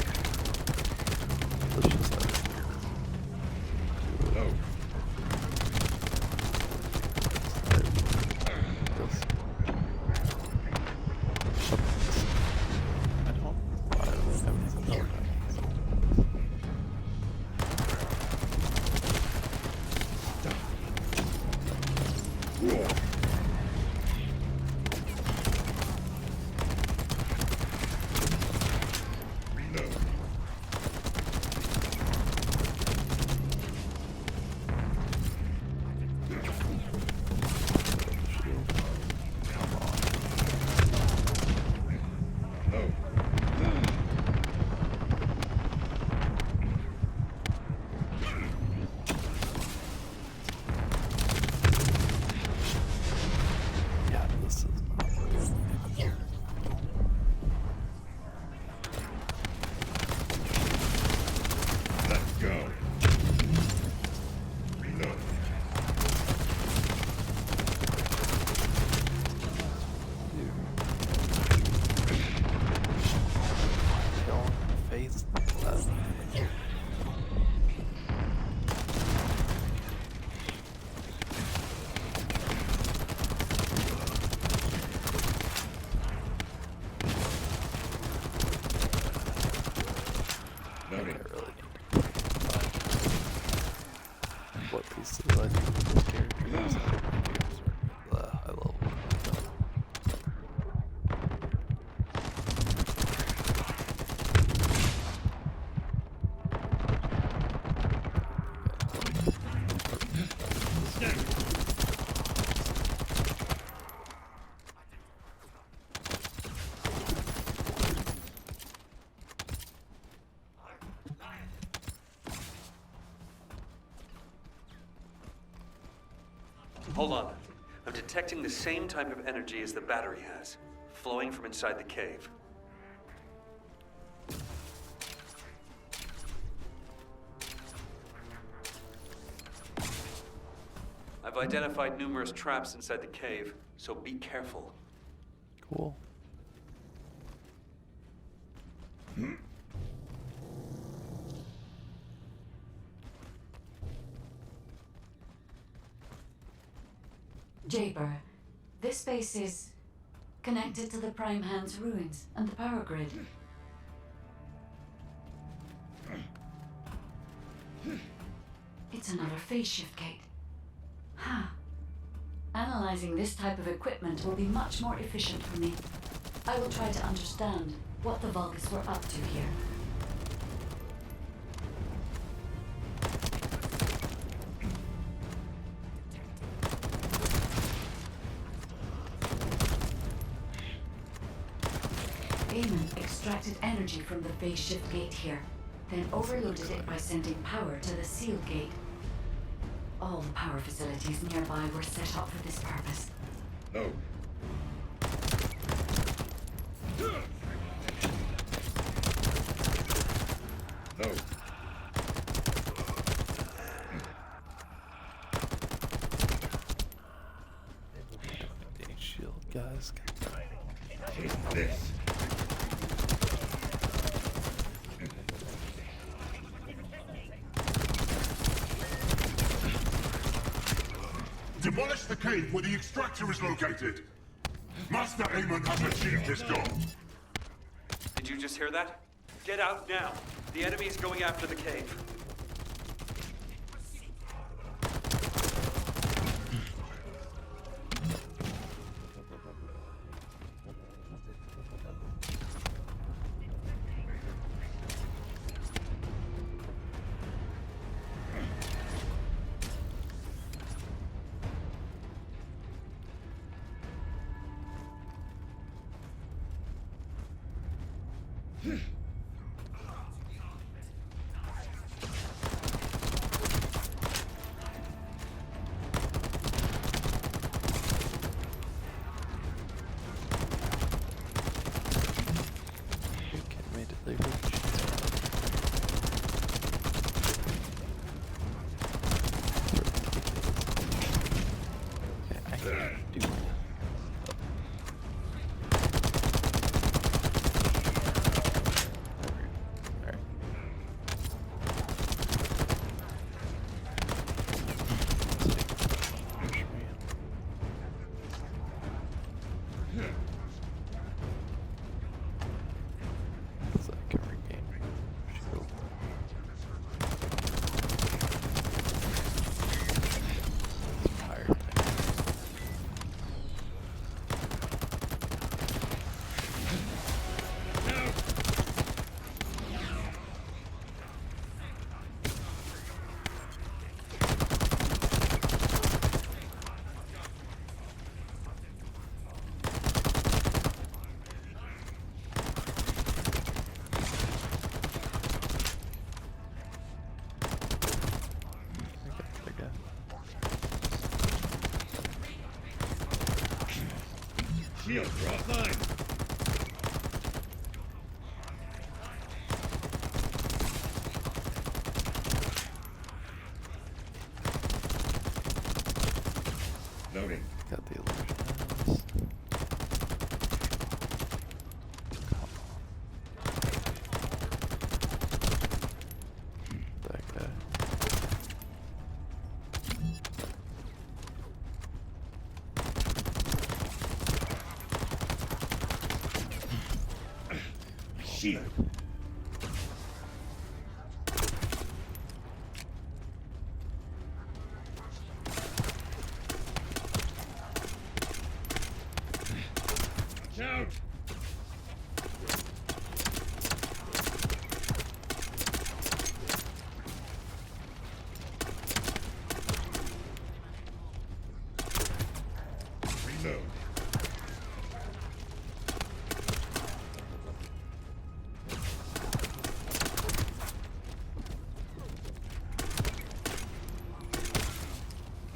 It's just like Load. I don't why I don't have anything else. Reload. really need to what is the life of this character? The high level. Hold on. I'm detecting the same type of energy as the battery has, flowing from inside the cave. I've identified numerous traps inside the cave, so be careful. Cool. Jaber, this space is connected to the Prime Hand's ruins and the power grid. It's another phase shift gate. Huh. Analyzing this type of equipment will be much more efficient for me. I will try to understand what the Vulgus were up to here. Eamon extracted energy from the phase shift gate here, then overloaded it by sending power to the seal gate. All the power facilities nearby were set up for this purpose. No. No. Any shield guys. Take this. Demolish the cave where the extractor is located. Master Eamon has achieved his goal. Did you just hear that? Get out now. The enemy is going after the cave. Shields are offline. Loading. Got the illusions. That guy. Shield. Watch out! Reload.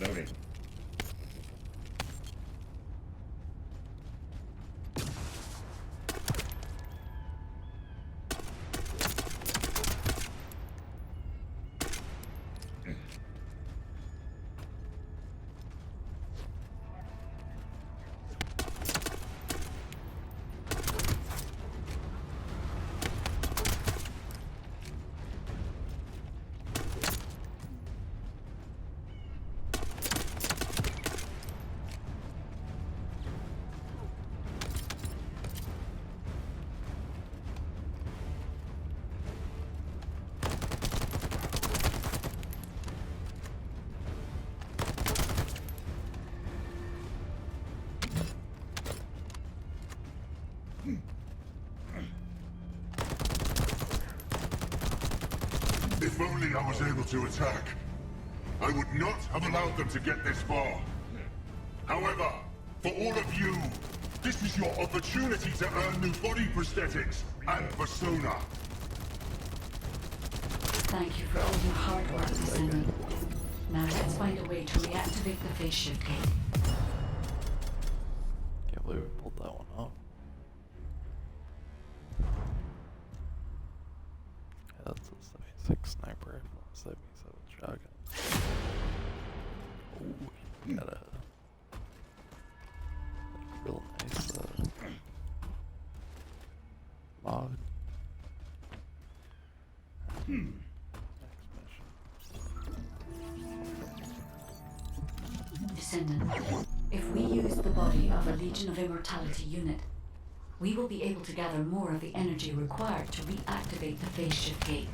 Loading. If only I was able to attack. I would not have allowed them to get this far. However, for all of you, this is your opportunity to earn new body prosthetics and persona. Thank you for all your hard work, Descendant. Now let's find a way to reactivate the phase shift gate. Can't believe we pulled that one off. Yeah, that's a 76 sniper rifle, 77 shotgun. Oh, we got a real nice mod. Next mission. Descendant, if we use the body of a Legion of Immortality unit, we will be able to gather more of the energy required to reactivate the phase shift gate.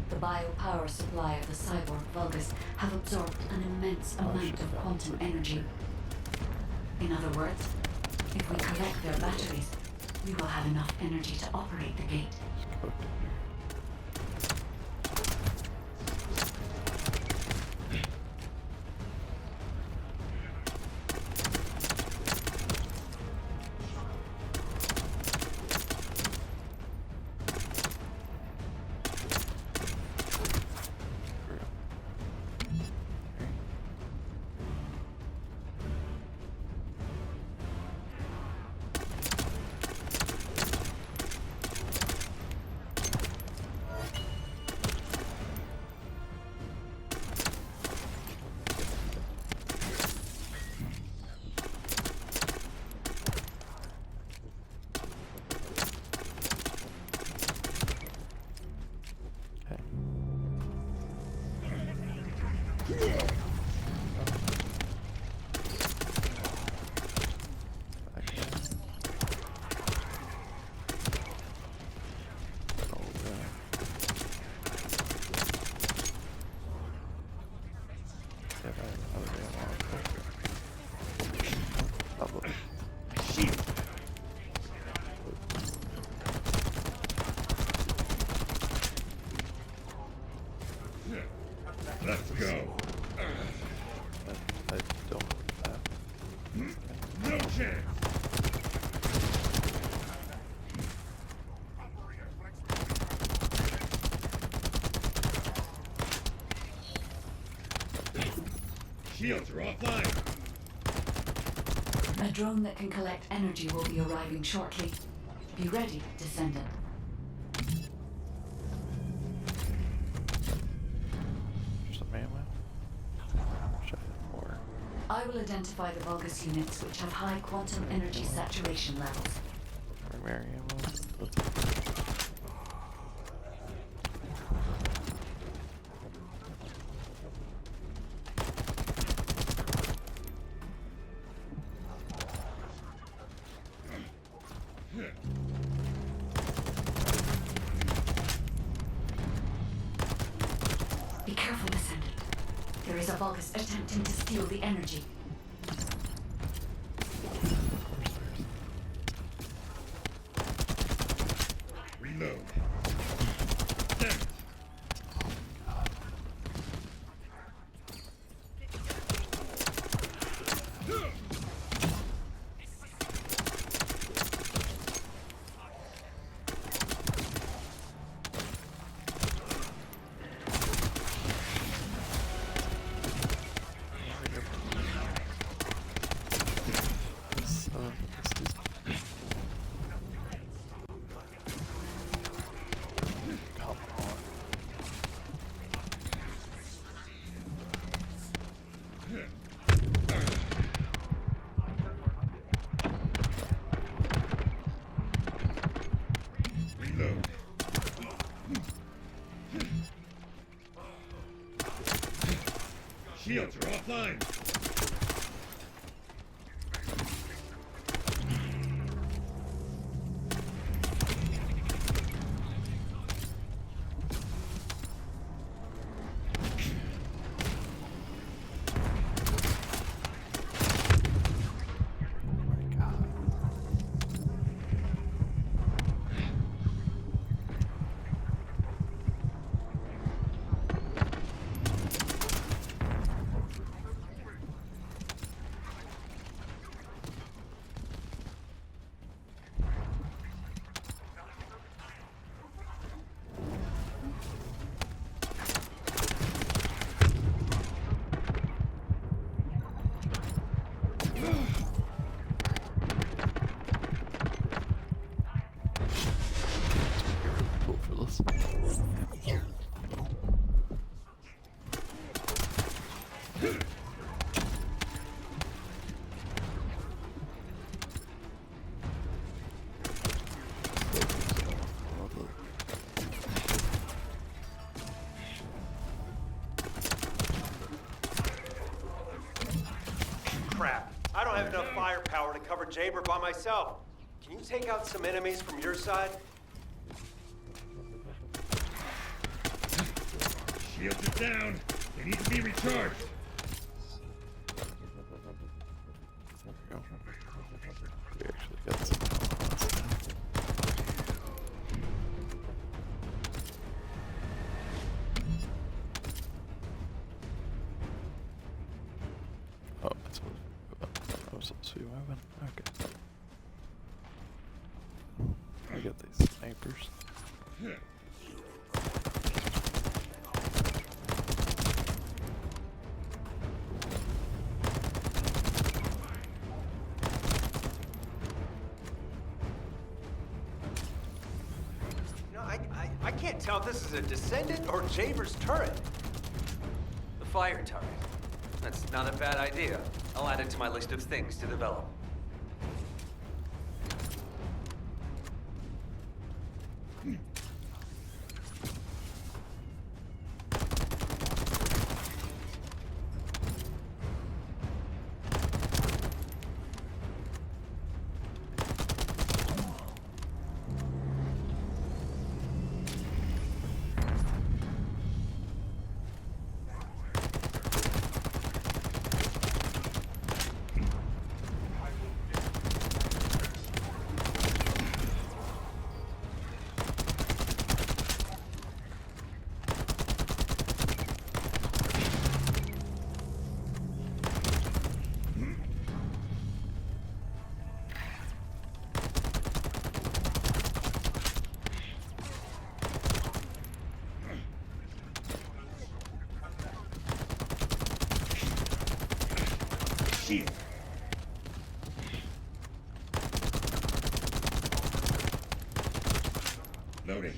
The biopower supply of the cyborg Vulgus have absorbed an immense amount of quantum energy. In other words, if we collect their batteries, we will have enough energy to operate the gate. Let's go. I don't have. No chance. Shields are offline. A drone that can collect energy will be arriving shortly. Be ready, Descendant. Some ammo? Should I have more? I will identify the Vulgus units which have high quantum energy saturation levels. Primary ammo? Be careful, Descendant. There is a Vulgus attempting to steal the energy. Of course there is. Shields are offline. Crap. I don't have enough firepower to cover Jaber by myself. Can you take out some enemies from your side? Shields are down. They need to be recharged. We actually got some last Oh, that's what I was supposed to be moving. Okay. I got these snipers. No, I can't tell if this is a Descendant or Jaber's turret. The fire turret. That's not a bad idea. I'll add it to my list of things to develop. Shield. Loading.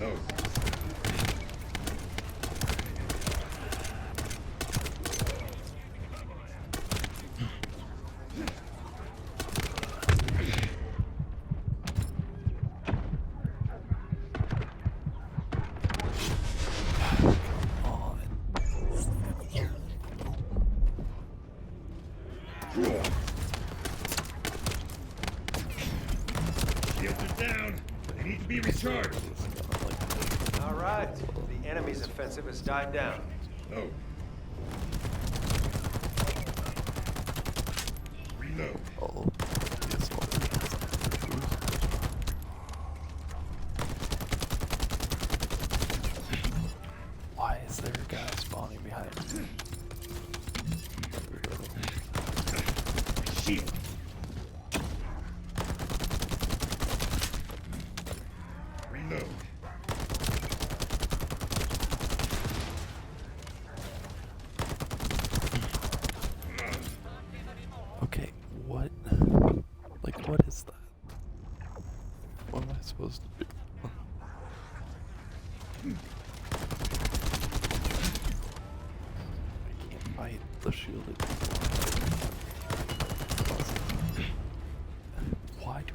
Load. Shields are down. They need to be recharged. All right. The enemy's offensive has died down. Load. Reload. Oh, yes, why is there a guy spawning behind me? Shield. Reload. Okay, what? Like, what is that? What am I supposed to do? I can't fight the shielded people.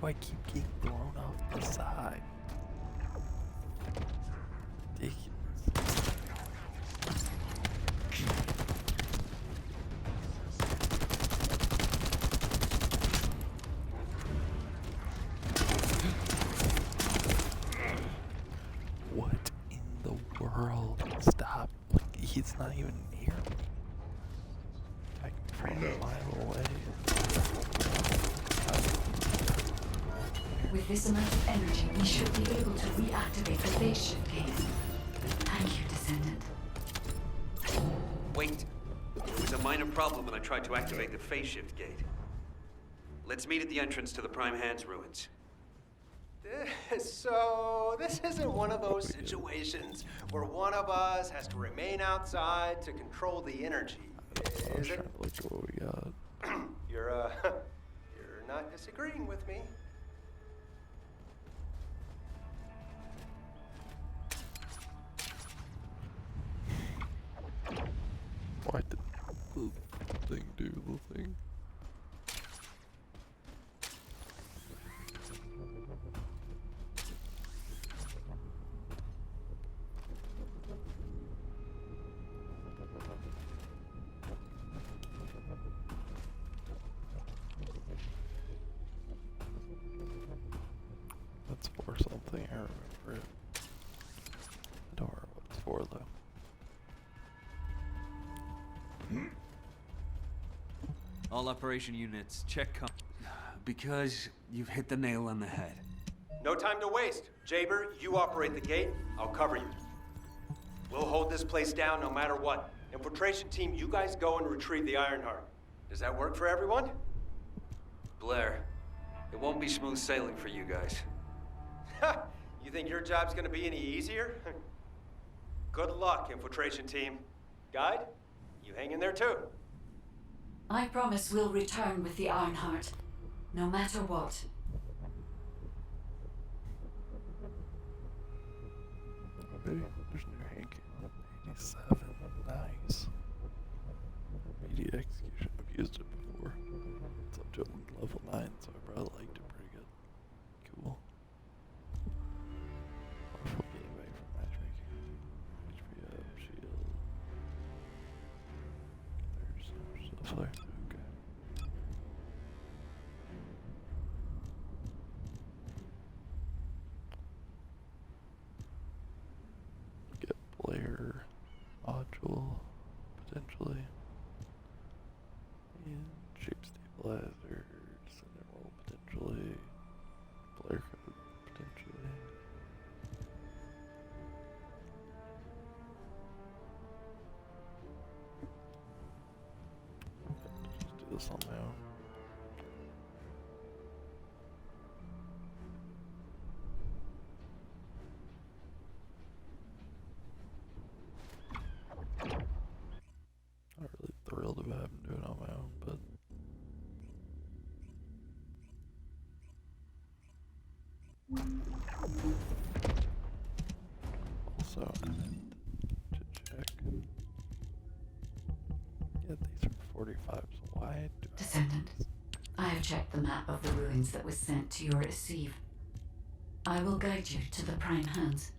do I keep getting thrown off the side? Ridiculous. What in the world? Stop. Like, he's not even near me. Like, from a mile away. With this amount of energy, we should be able to reactivate the phase shift gate. Thank you, Descendant. Wait. There was a minor problem when I tried to activate the phase shift gate. Let's meet at the entrance to the Prime Hands ruins. So, this isn't one of those situations where one of us has to remain outside to control the energy, is it? Look at what we got. You're not disagreeing with me. Why did the thing do the thing? That's for something, I remember it. I don't remember what it's for though. All operation units, check because you've hit the nail on the head. No time to waste. Jaber, you operate the gate. I'll cover you. We'll hold this place down no matter what. Infiltration team, you guys go and retrieve the Ironheart. Does that work for everyone? Blair, it won't be smooth sailing for you guys. Ha! You think your job's gonna be any easier? Good luck, infiltration team. Guide, you hang in there too. I promise we'll return with the Ironheart, no matter what. Ready? There's new Hank. 87. Nice. Immediate execution. I've used it before. It's up to level 9, so I probably liked it pretty good. Cool. Powerful getting back from matchmaking. HP up, shield. There's stuff there. Okay. Get Blair module, potentially. And shape stabilizer, descendant roll, potentially. Blair code, potentially. Just do this on my own. Not really thrilled about having to do it on my own, but also I meant to check. Yeah, these are 45s. Why do Descendant, I have checked the map of the ruins that was sent to your receive. I will guide you to the Prime Hands.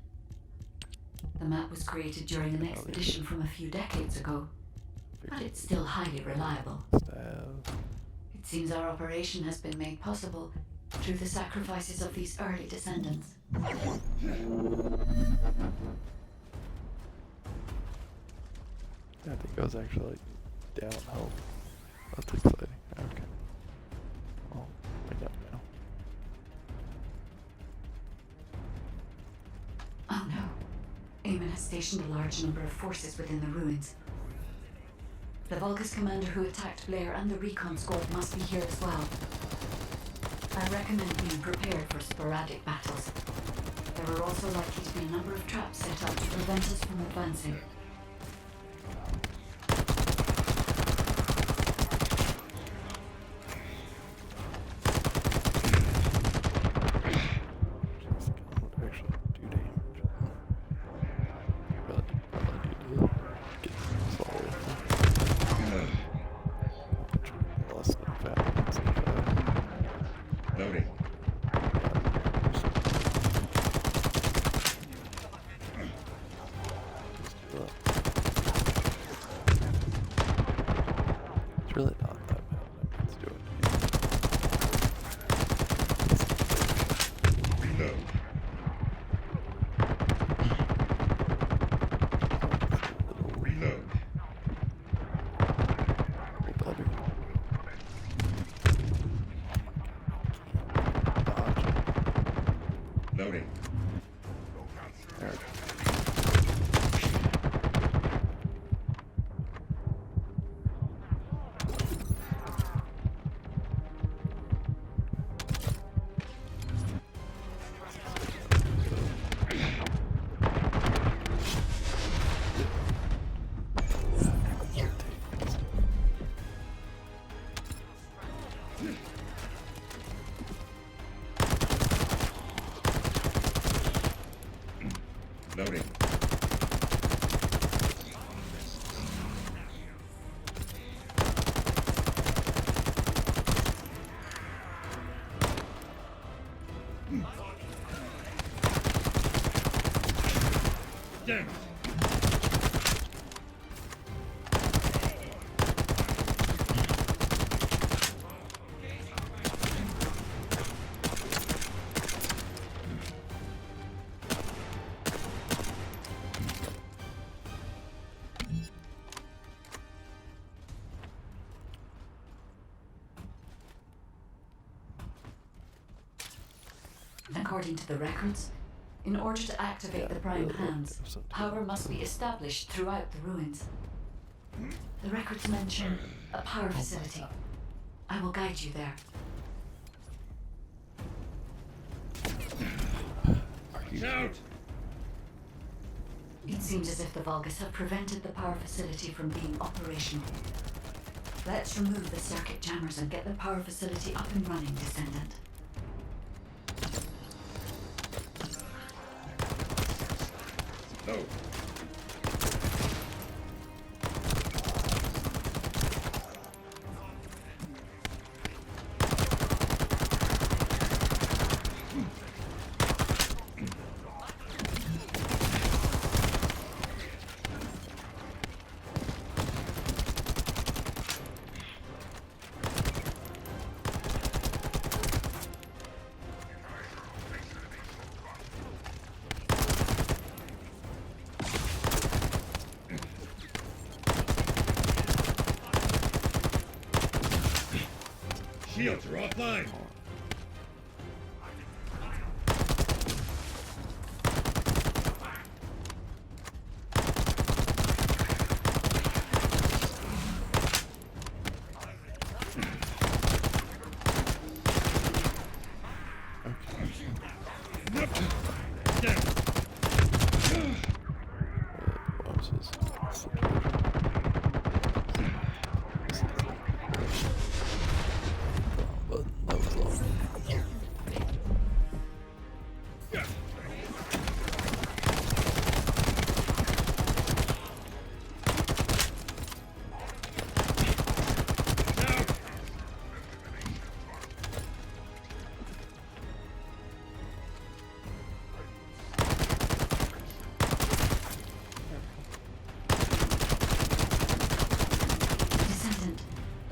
The map was created during an expedition from a few decades ago, but it's still highly reliable. It seems our operation has been made possible through the sacrifices of these early descendants. Yeah, I think I was actually like downhill. That's exciting. Okay. Well, I know now. Oh no. Eamon has stationed a large number of forces within the ruins. The Vulgus commander who attacked Blair and the recon squad must be here as well. I recommend being prepared for sporadic battles. There are also likely to be a number of traps set up to prevent us from advancing. It's really not that bad. Let's do it. Reload. Reload. Better. Loading. There. Loading. Damn. According to the records, in order to activate the prime hands, power must be established throughout the ruins. The records mention a power facility. I will guide you there. Shout! It seems as if the Vulgus have prevented the power facility from being operational. Let's remove the circuit jammers and get the power facility up and running, Descendant. No. Shields are offline.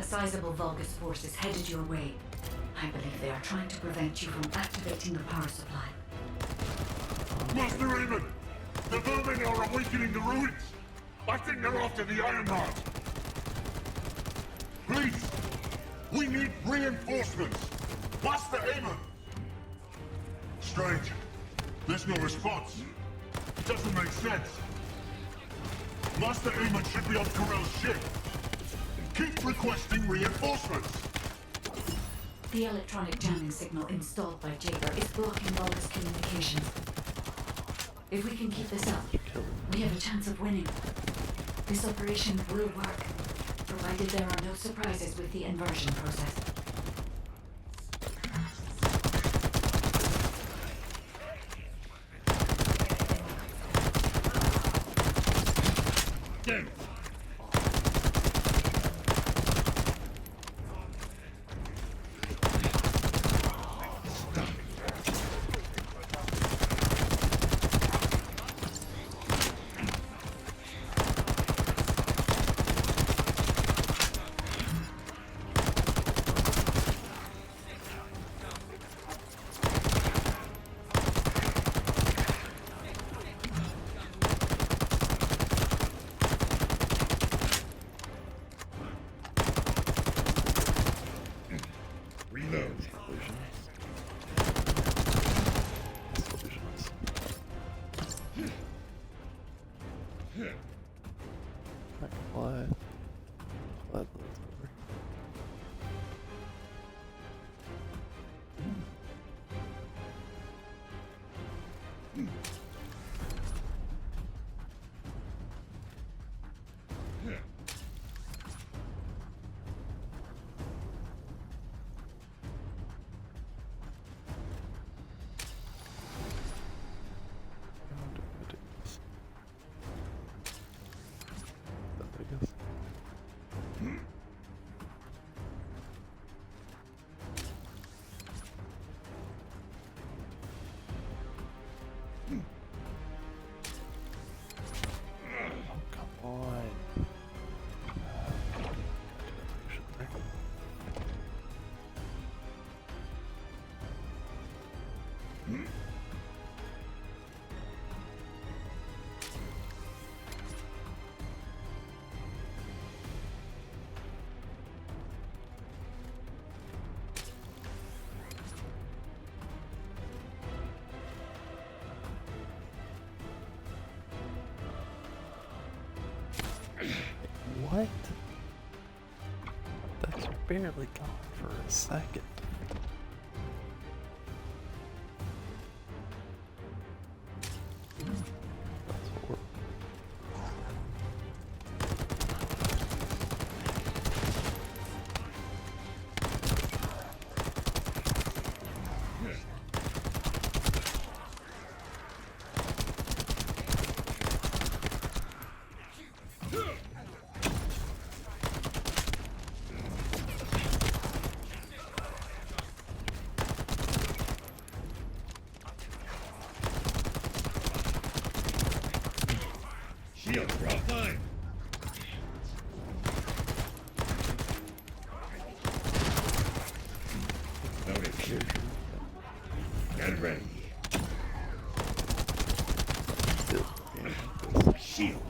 Sizable Vulgus forces headed your way. I believe they are trying to prevent you from activating the power supply. Master Raymond! The vermin are awakening the ruins! I think they're after the Ironheart! Please! We need reinforcements! Master Raymond! Strange. There's no response. Doesn't make sense. Master Raymond should be on Corell's ship. Keep requesting reinforcements! The electronic jamming signal installed by Jaber is blocking Vulgus communications. If we can keep this up, we have a chance of winning. This operation will work, provided there are no surprises with the inversion process. Damn! Not gonna lie. Glad that's over. What? That's barely gone for a second. That's horrible. Shield, we're offline. Noted. Get ready. Shield.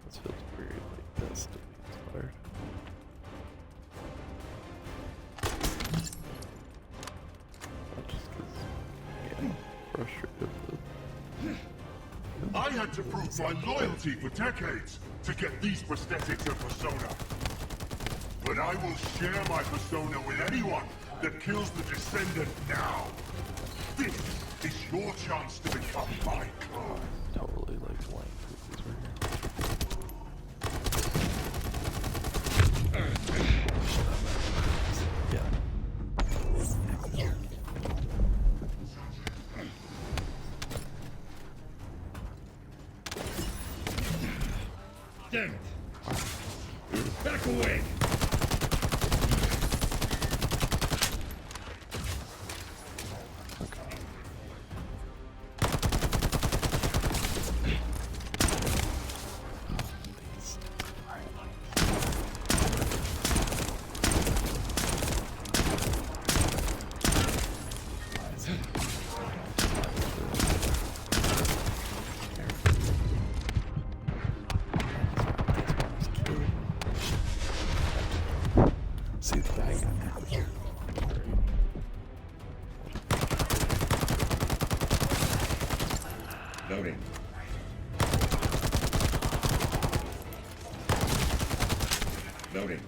This feels weird, like this to be inspired. Not just because, yeah, frustrated with I had to prove my loyalty for decades to get these prosthetics and persona. But I will share my persona with anyone that kills the Descendant now. This is your chance to become my clone. totally like flying cookies right here. Yeah. Damn it. Back away. See the bag. Loading. Loading.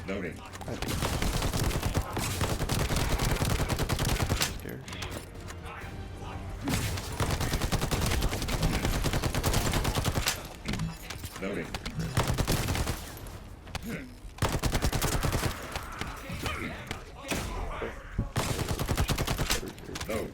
Loading. Loading. Load.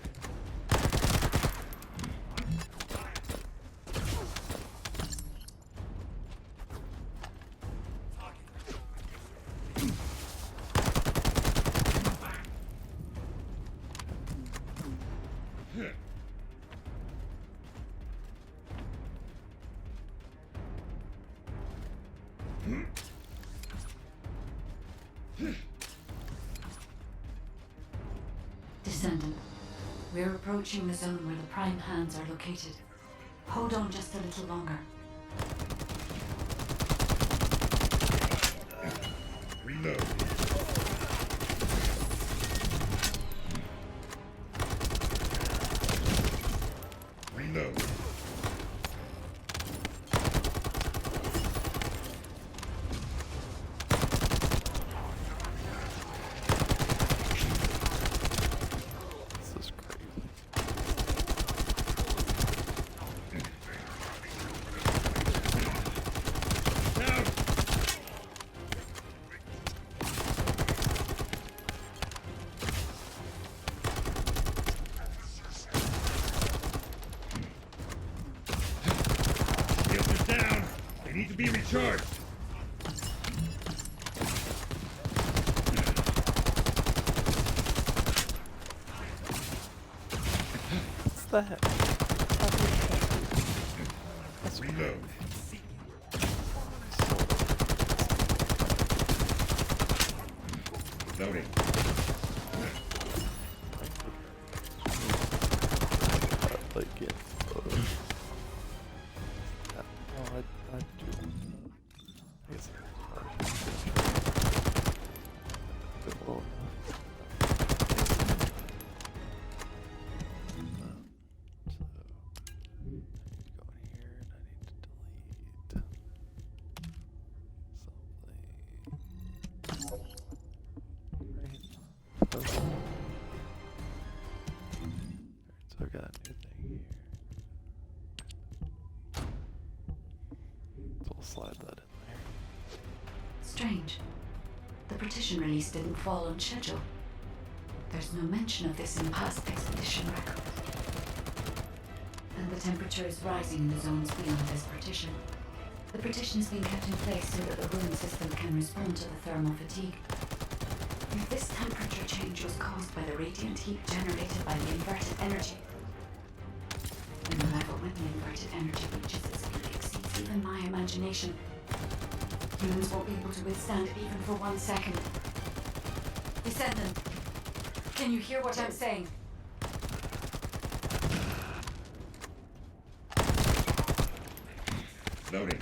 Descendant, we're approaching the zone where the prime hands are located. Hold on just a little longer. Reload. Reload. This is crazy. Down. Shields are down. They need to be recharged. What's that? That's Reload. Loading. Like it. Oh, I do. I guess well, so I need to go in here and I need to delete something. Right. Okay. Alright, so I got a new thing here. So we'll slide that in there. Strange. The partition release didn't fall on schedule. There's no mention of this in past expedition records. And the temperature is rising in the zones beyond this partition. The partition is being kept in place so that the ruin system can respond to the thermal fatigue. If this temperature change was caused by the radiant heat generated by the inverted energy, then the level when the inverted energy reaches its peak exceeds even my imagination. Humans won't be able to withstand it even for 1 second. Descendant, can you hear what I'm saying? Loading.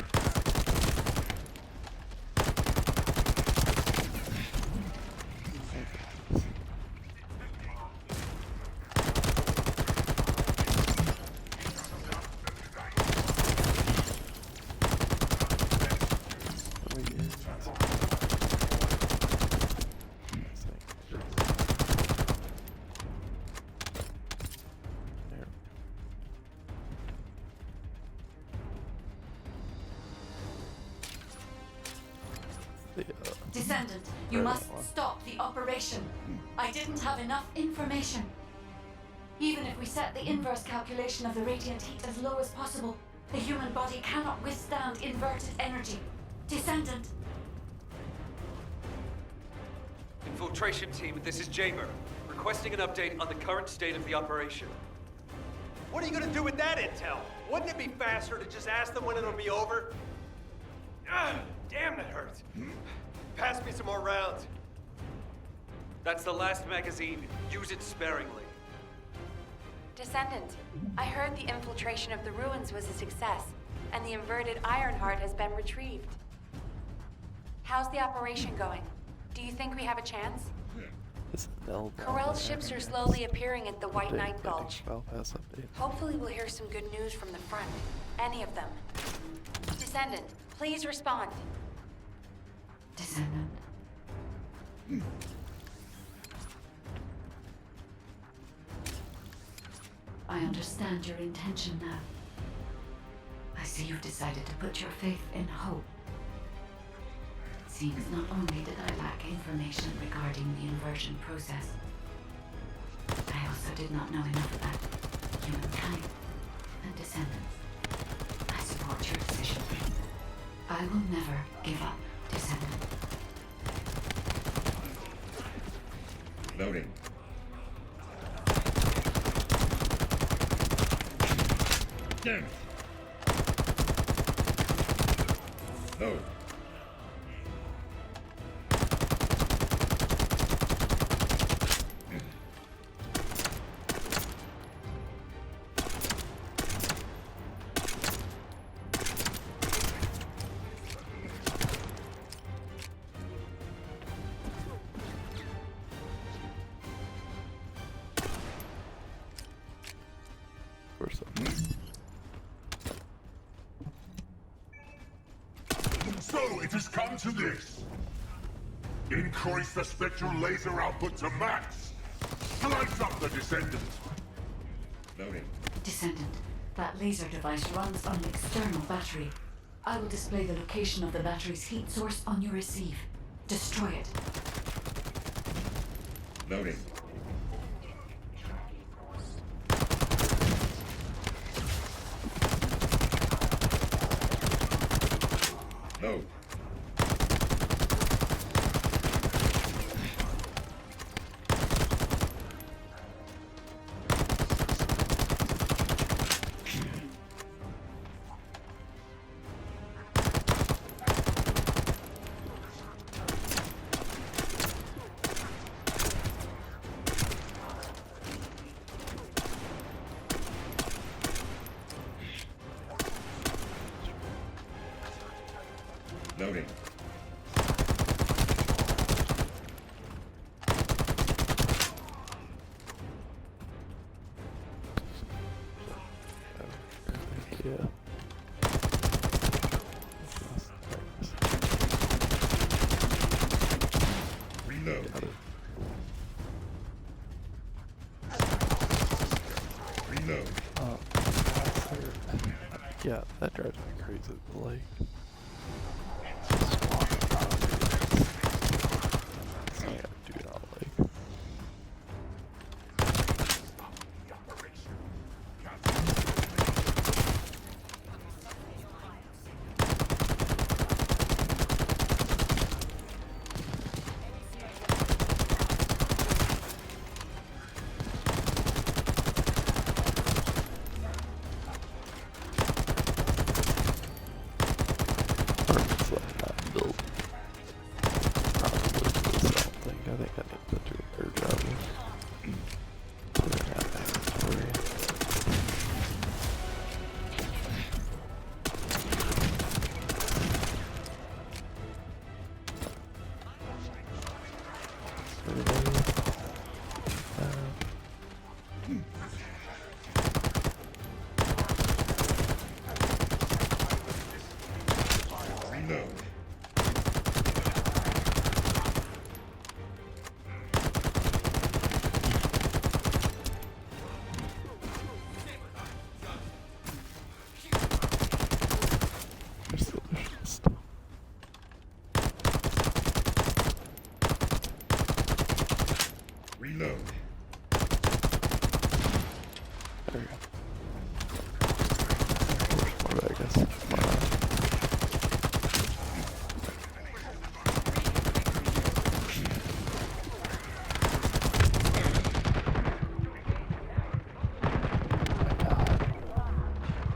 Descendant, you must stop the operation. I didn't have enough information. Even if we set the inverse calculation of the radiant heat as low as possible, the human body cannot withstand inverted energy. Descendant. Infiltration team, this is Jaber. Requesting an update on the current state of the operation. What are you gonna do with that intel? Wouldn't it be faster to just ask them when it'll be over? Ah, damn, that hurts. Pass me some more rounds. That's the last magazine. Use it sparingly. Descendant, I heard the infiltration of the ruins was a success, and the inverted Ironheart has been retrieved. Up's the operation going? Do you think we have a chance? Corell's ships are slowly appearing at the White Knight Gulch. Hopefully we'll hear some good news from the front. Any of them. Descendant, please respond. Descendant. I understand your intention now. I see you've decided to put your faith in hope. It seems not only did I lack information regarding the inversion process, I also did not know enough about humankind and descendants. I support your decision. I will never give up, Descendant. Loading. Damn it! Load. course. So it has come to this. Increase the spectral laser output to max. Slice up the Descendant. Loading. Descendant, that laser device runs on an external battery. I will display the location of the battery's heat source on your receive. Destroy it. Loading. Load. Loading. Yeah. Reload. Reload. Yeah, that drives me crazy. Like, I do not like. Reload. There we go. More, I guess.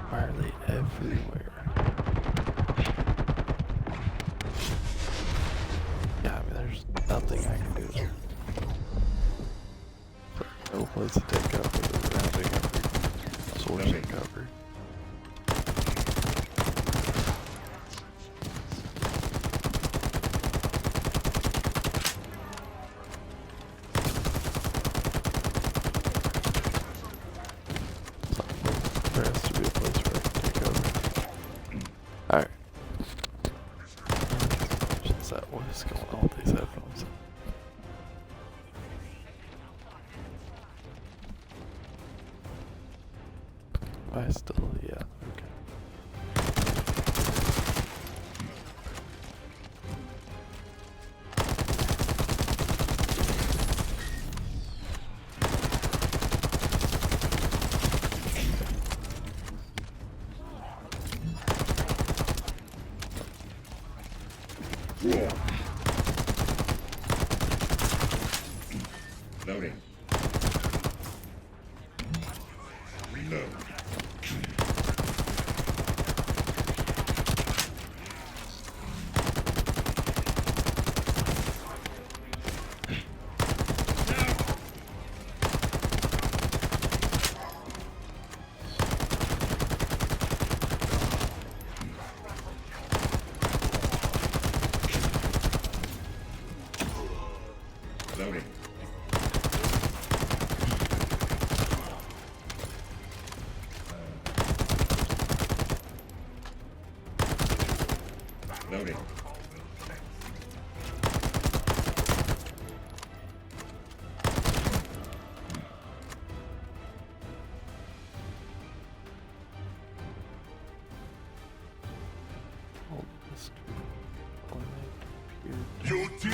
Why are they everywhere? Yeah, I mean, there's nothing I can do. No place to take cover, they're having every source of cover. There has to be a place where I can take cover. Alright. Just that, what is going on with these headphones? I still, yeah, okay. Loading. Reload. Loading.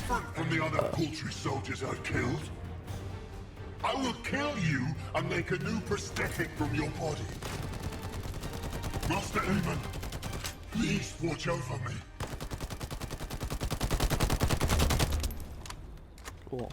different from the other paltry soldiers I've killed. I will kill you and make a new prosthetic from your body. Master Aemon, please watch over me. Cool.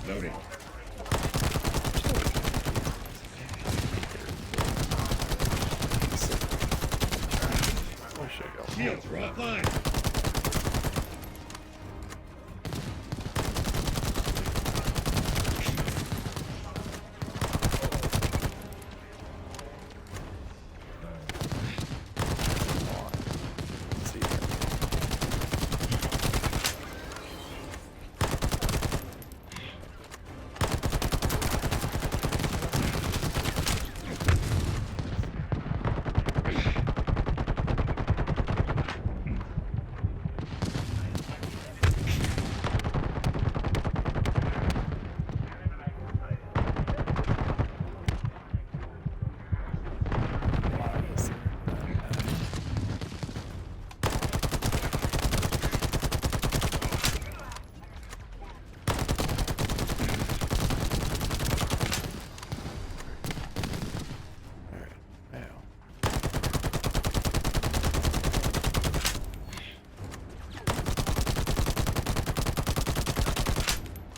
Loading. Shields are offline.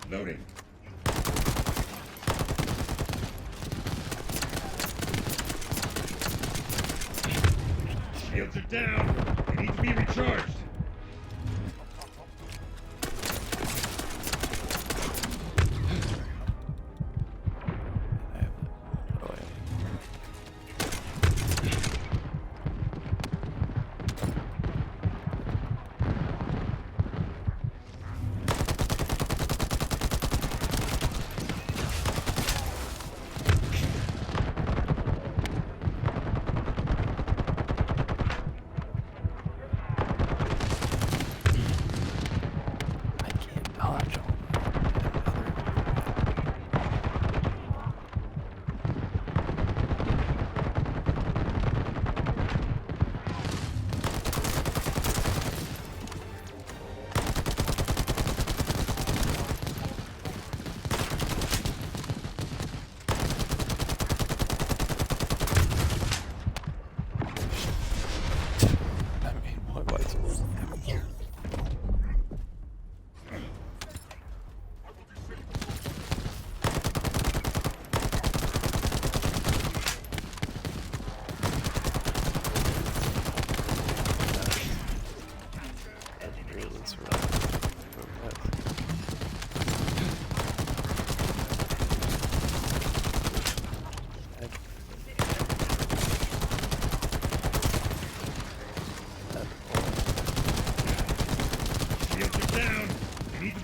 Loading. Shields are down. They need to be recharged.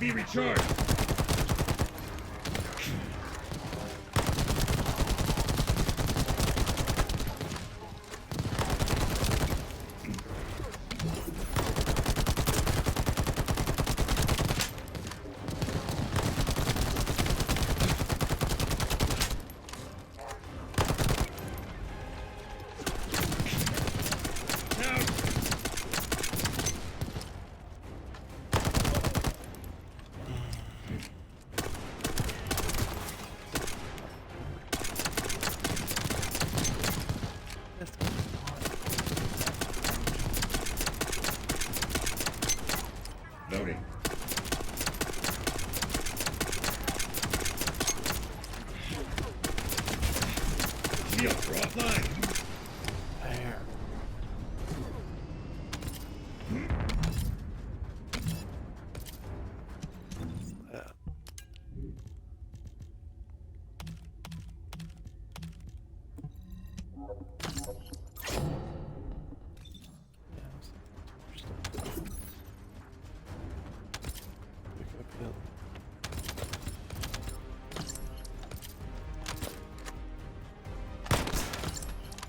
Be recharged. Loading. Shields are offline. There.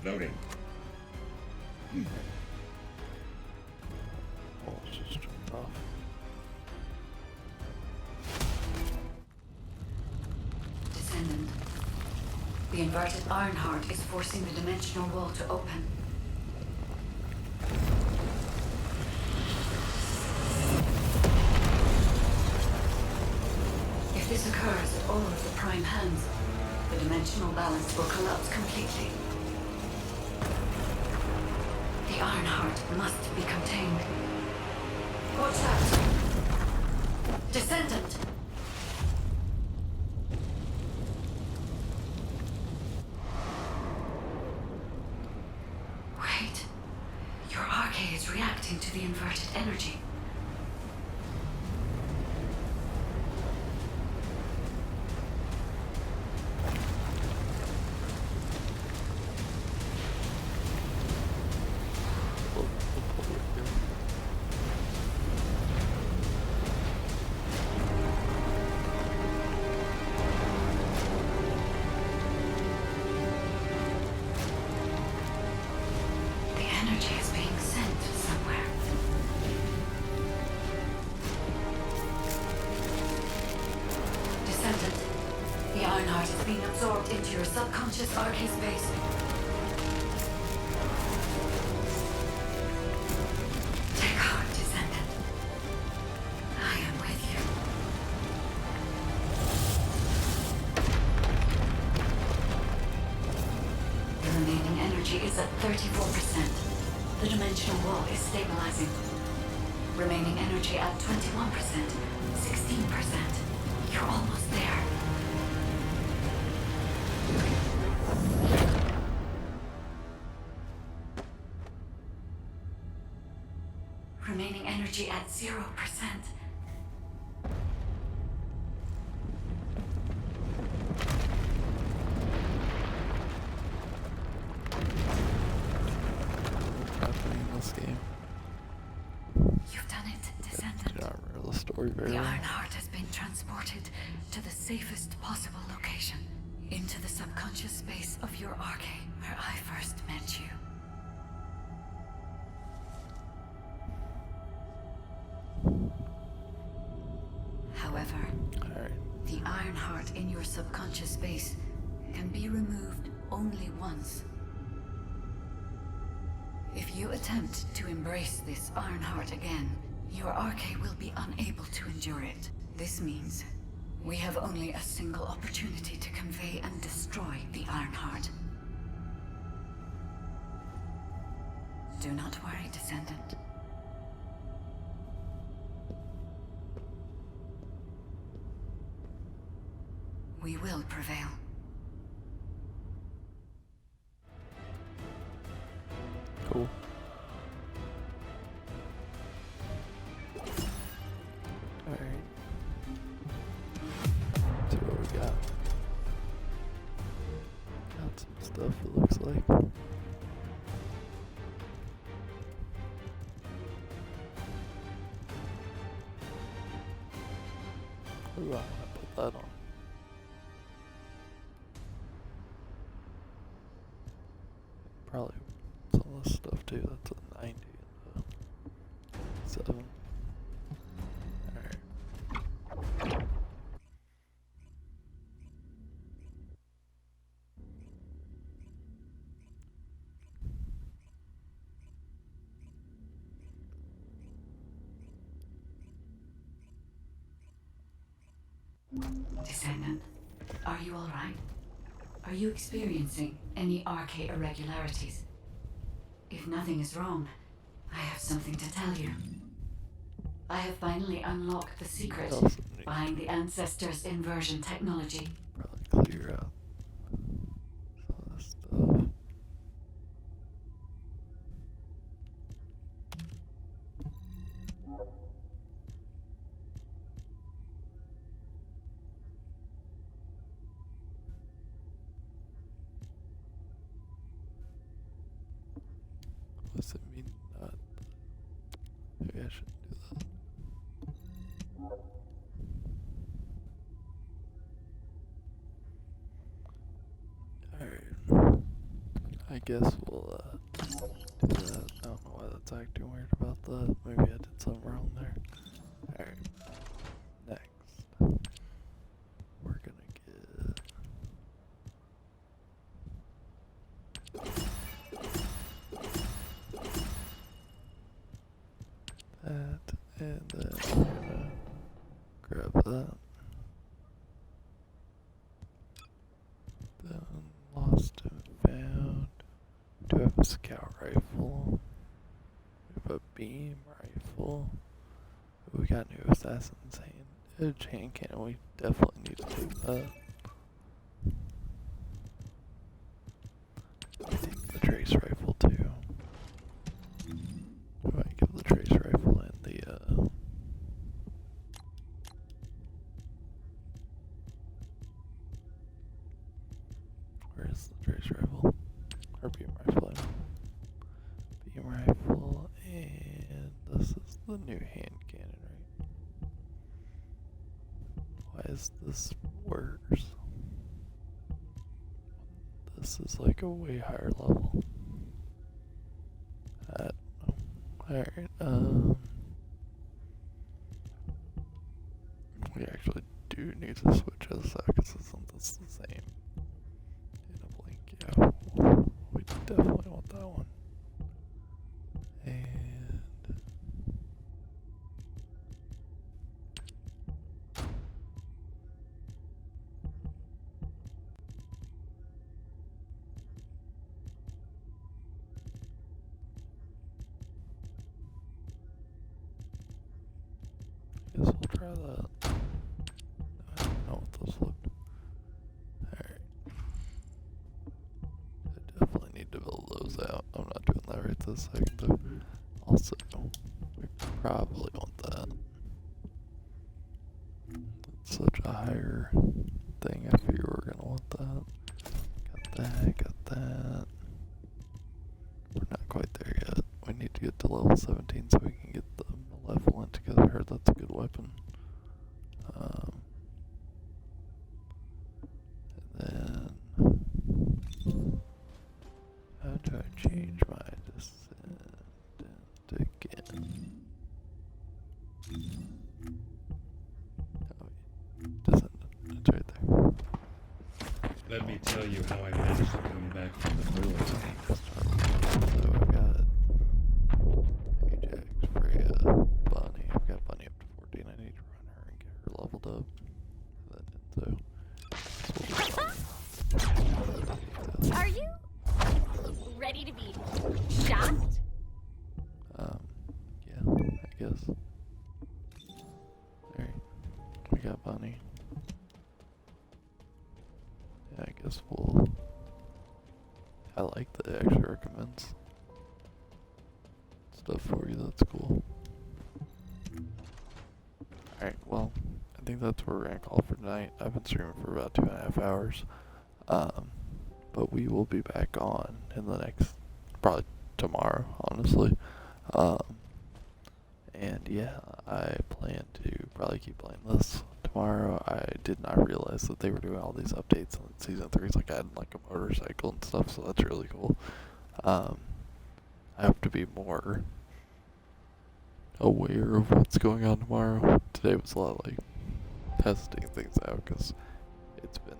Loading. Oh, it's just turned off. Descendant. The inverted Ironheart is forcing the dimensional wall to open. If this occurs at all of the prime hands, the dimensional balance will collapse completely. The Ironheart must be contained. Watch out! Descendant! Wait. Your arcade is reacting to the inverted energy. Energy is being sent somewhere. Descendant, the Ironheart is being absorbed into your subconscious arcade space. Take heart, Descendant. I am with you. The remaining energy is at 34%. The dimensional wall is stabilizing. Remaining energy at 21%, 16%. You're almost there. Remaining energy at 0%. Game. You've done it, Descendant. I don't remember the story very The well. Ironheart has been transported to the safest possible location, into the subconscious space of your arcade, where I first met you. However, the Ironheart in your subconscious space can be removed only once. If you attempt to embrace this Ironheart again, your arcade will be unable to endure it. This means we have only a single opportunity to convey and destroy the Ironheart. Do not worry, Descendant. We will prevail. Cool. Alright. See what we got. Got some stuff, it looks like. Ooh, I want to put that on. Probably some of this stuff too. That's a 90 and a 7. Alright. Descendant, are you all right? Are you experiencing any arcade irregularities? If nothing is wrong, I have something to tell you. I have finally unlocked the secret behind the Ancestors' inversion technology. Probably clear out some of this stuff. What's it mean? Not. Maybe I shouldn't do that. Alright. I I guess we'll do that. I don't know why that's acting weird about that. Maybe I did something wrong there. Alright. Next. We're gonna get that, and then we're gonna grab that. Then lost and found. Do have a scout rifle. We have a beam rifle. We got new assassin's hand cannon. We definitely need to take that. I think the trace rifle too. We might give the trace rifle and the where is the trace rifle? Or beam rifle? Beam rifle, and this is the new hand cannon, right? Why is this worse? This is like a way higher level. I don't know. Alright, we actually do need to switch this out because isn't this the same? In a blink, yeah. We definitely want that one. And I guess we'll try that. I don't know what those looked. Alright. I definitely need to build those out. I'm not doing that right this second though. Also, we probably want that. It's such a higher thing. I figure we're gonna want that. Got that, got that. We're not quite there yet. We need to get to level 17 so we can get the malevolent because I heard that's a good weapon. And then how do I change my descendant again? Oh, descendant, it's right there. Let me tell you how I managed to come back from the ruins. So I've got Ajax, Freya, Bunny. I've got Bunny up to 14. I need to run her and get her leveled up. And then Are you ready to be shocked? yeah, I guess. Alright, we got Bunny. Yeah, I guess we'll. I like that it actually recommends stuff for you, that's cool. Alright, well, I think that's where we're gonna call for tonight. I've been streaming for about 2.5 hours. But we will be back on in the next, probably tomorrow, honestly. And yeah, I plan to probably keep playing this tomorrow. I did not realize that they were doing all these updates on season 3. It's like adding like a motorcycle and stuff, so that's really cool. I hope to be more aware of what's going on tomorrow. Today was a lot like testing things out because it's been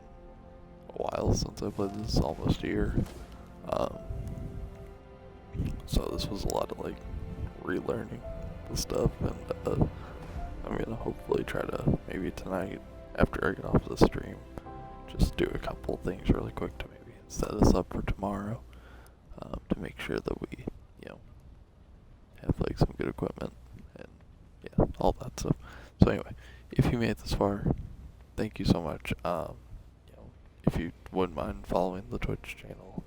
a while since I played this, almost a year. So this was a lot of like relearning the stuff, and I'm gonna hopefully try to maybe tonight after I get off the stream just do a couple things really quick to maybe set us up for tomorrow, to make sure that we, you know, have like some good equipment and yeah, all that stuff. So anyway, if you made it this far, thank you so much. You know, if you wouldn't mind following the Twitch channel,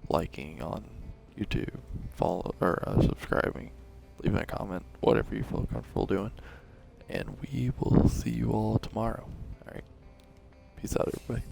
liking on YouTube, follow or subscribing, leaving a comment, whatever you feel comfortable doing, and we will see you all tomorrow. All right, peace out, everybody.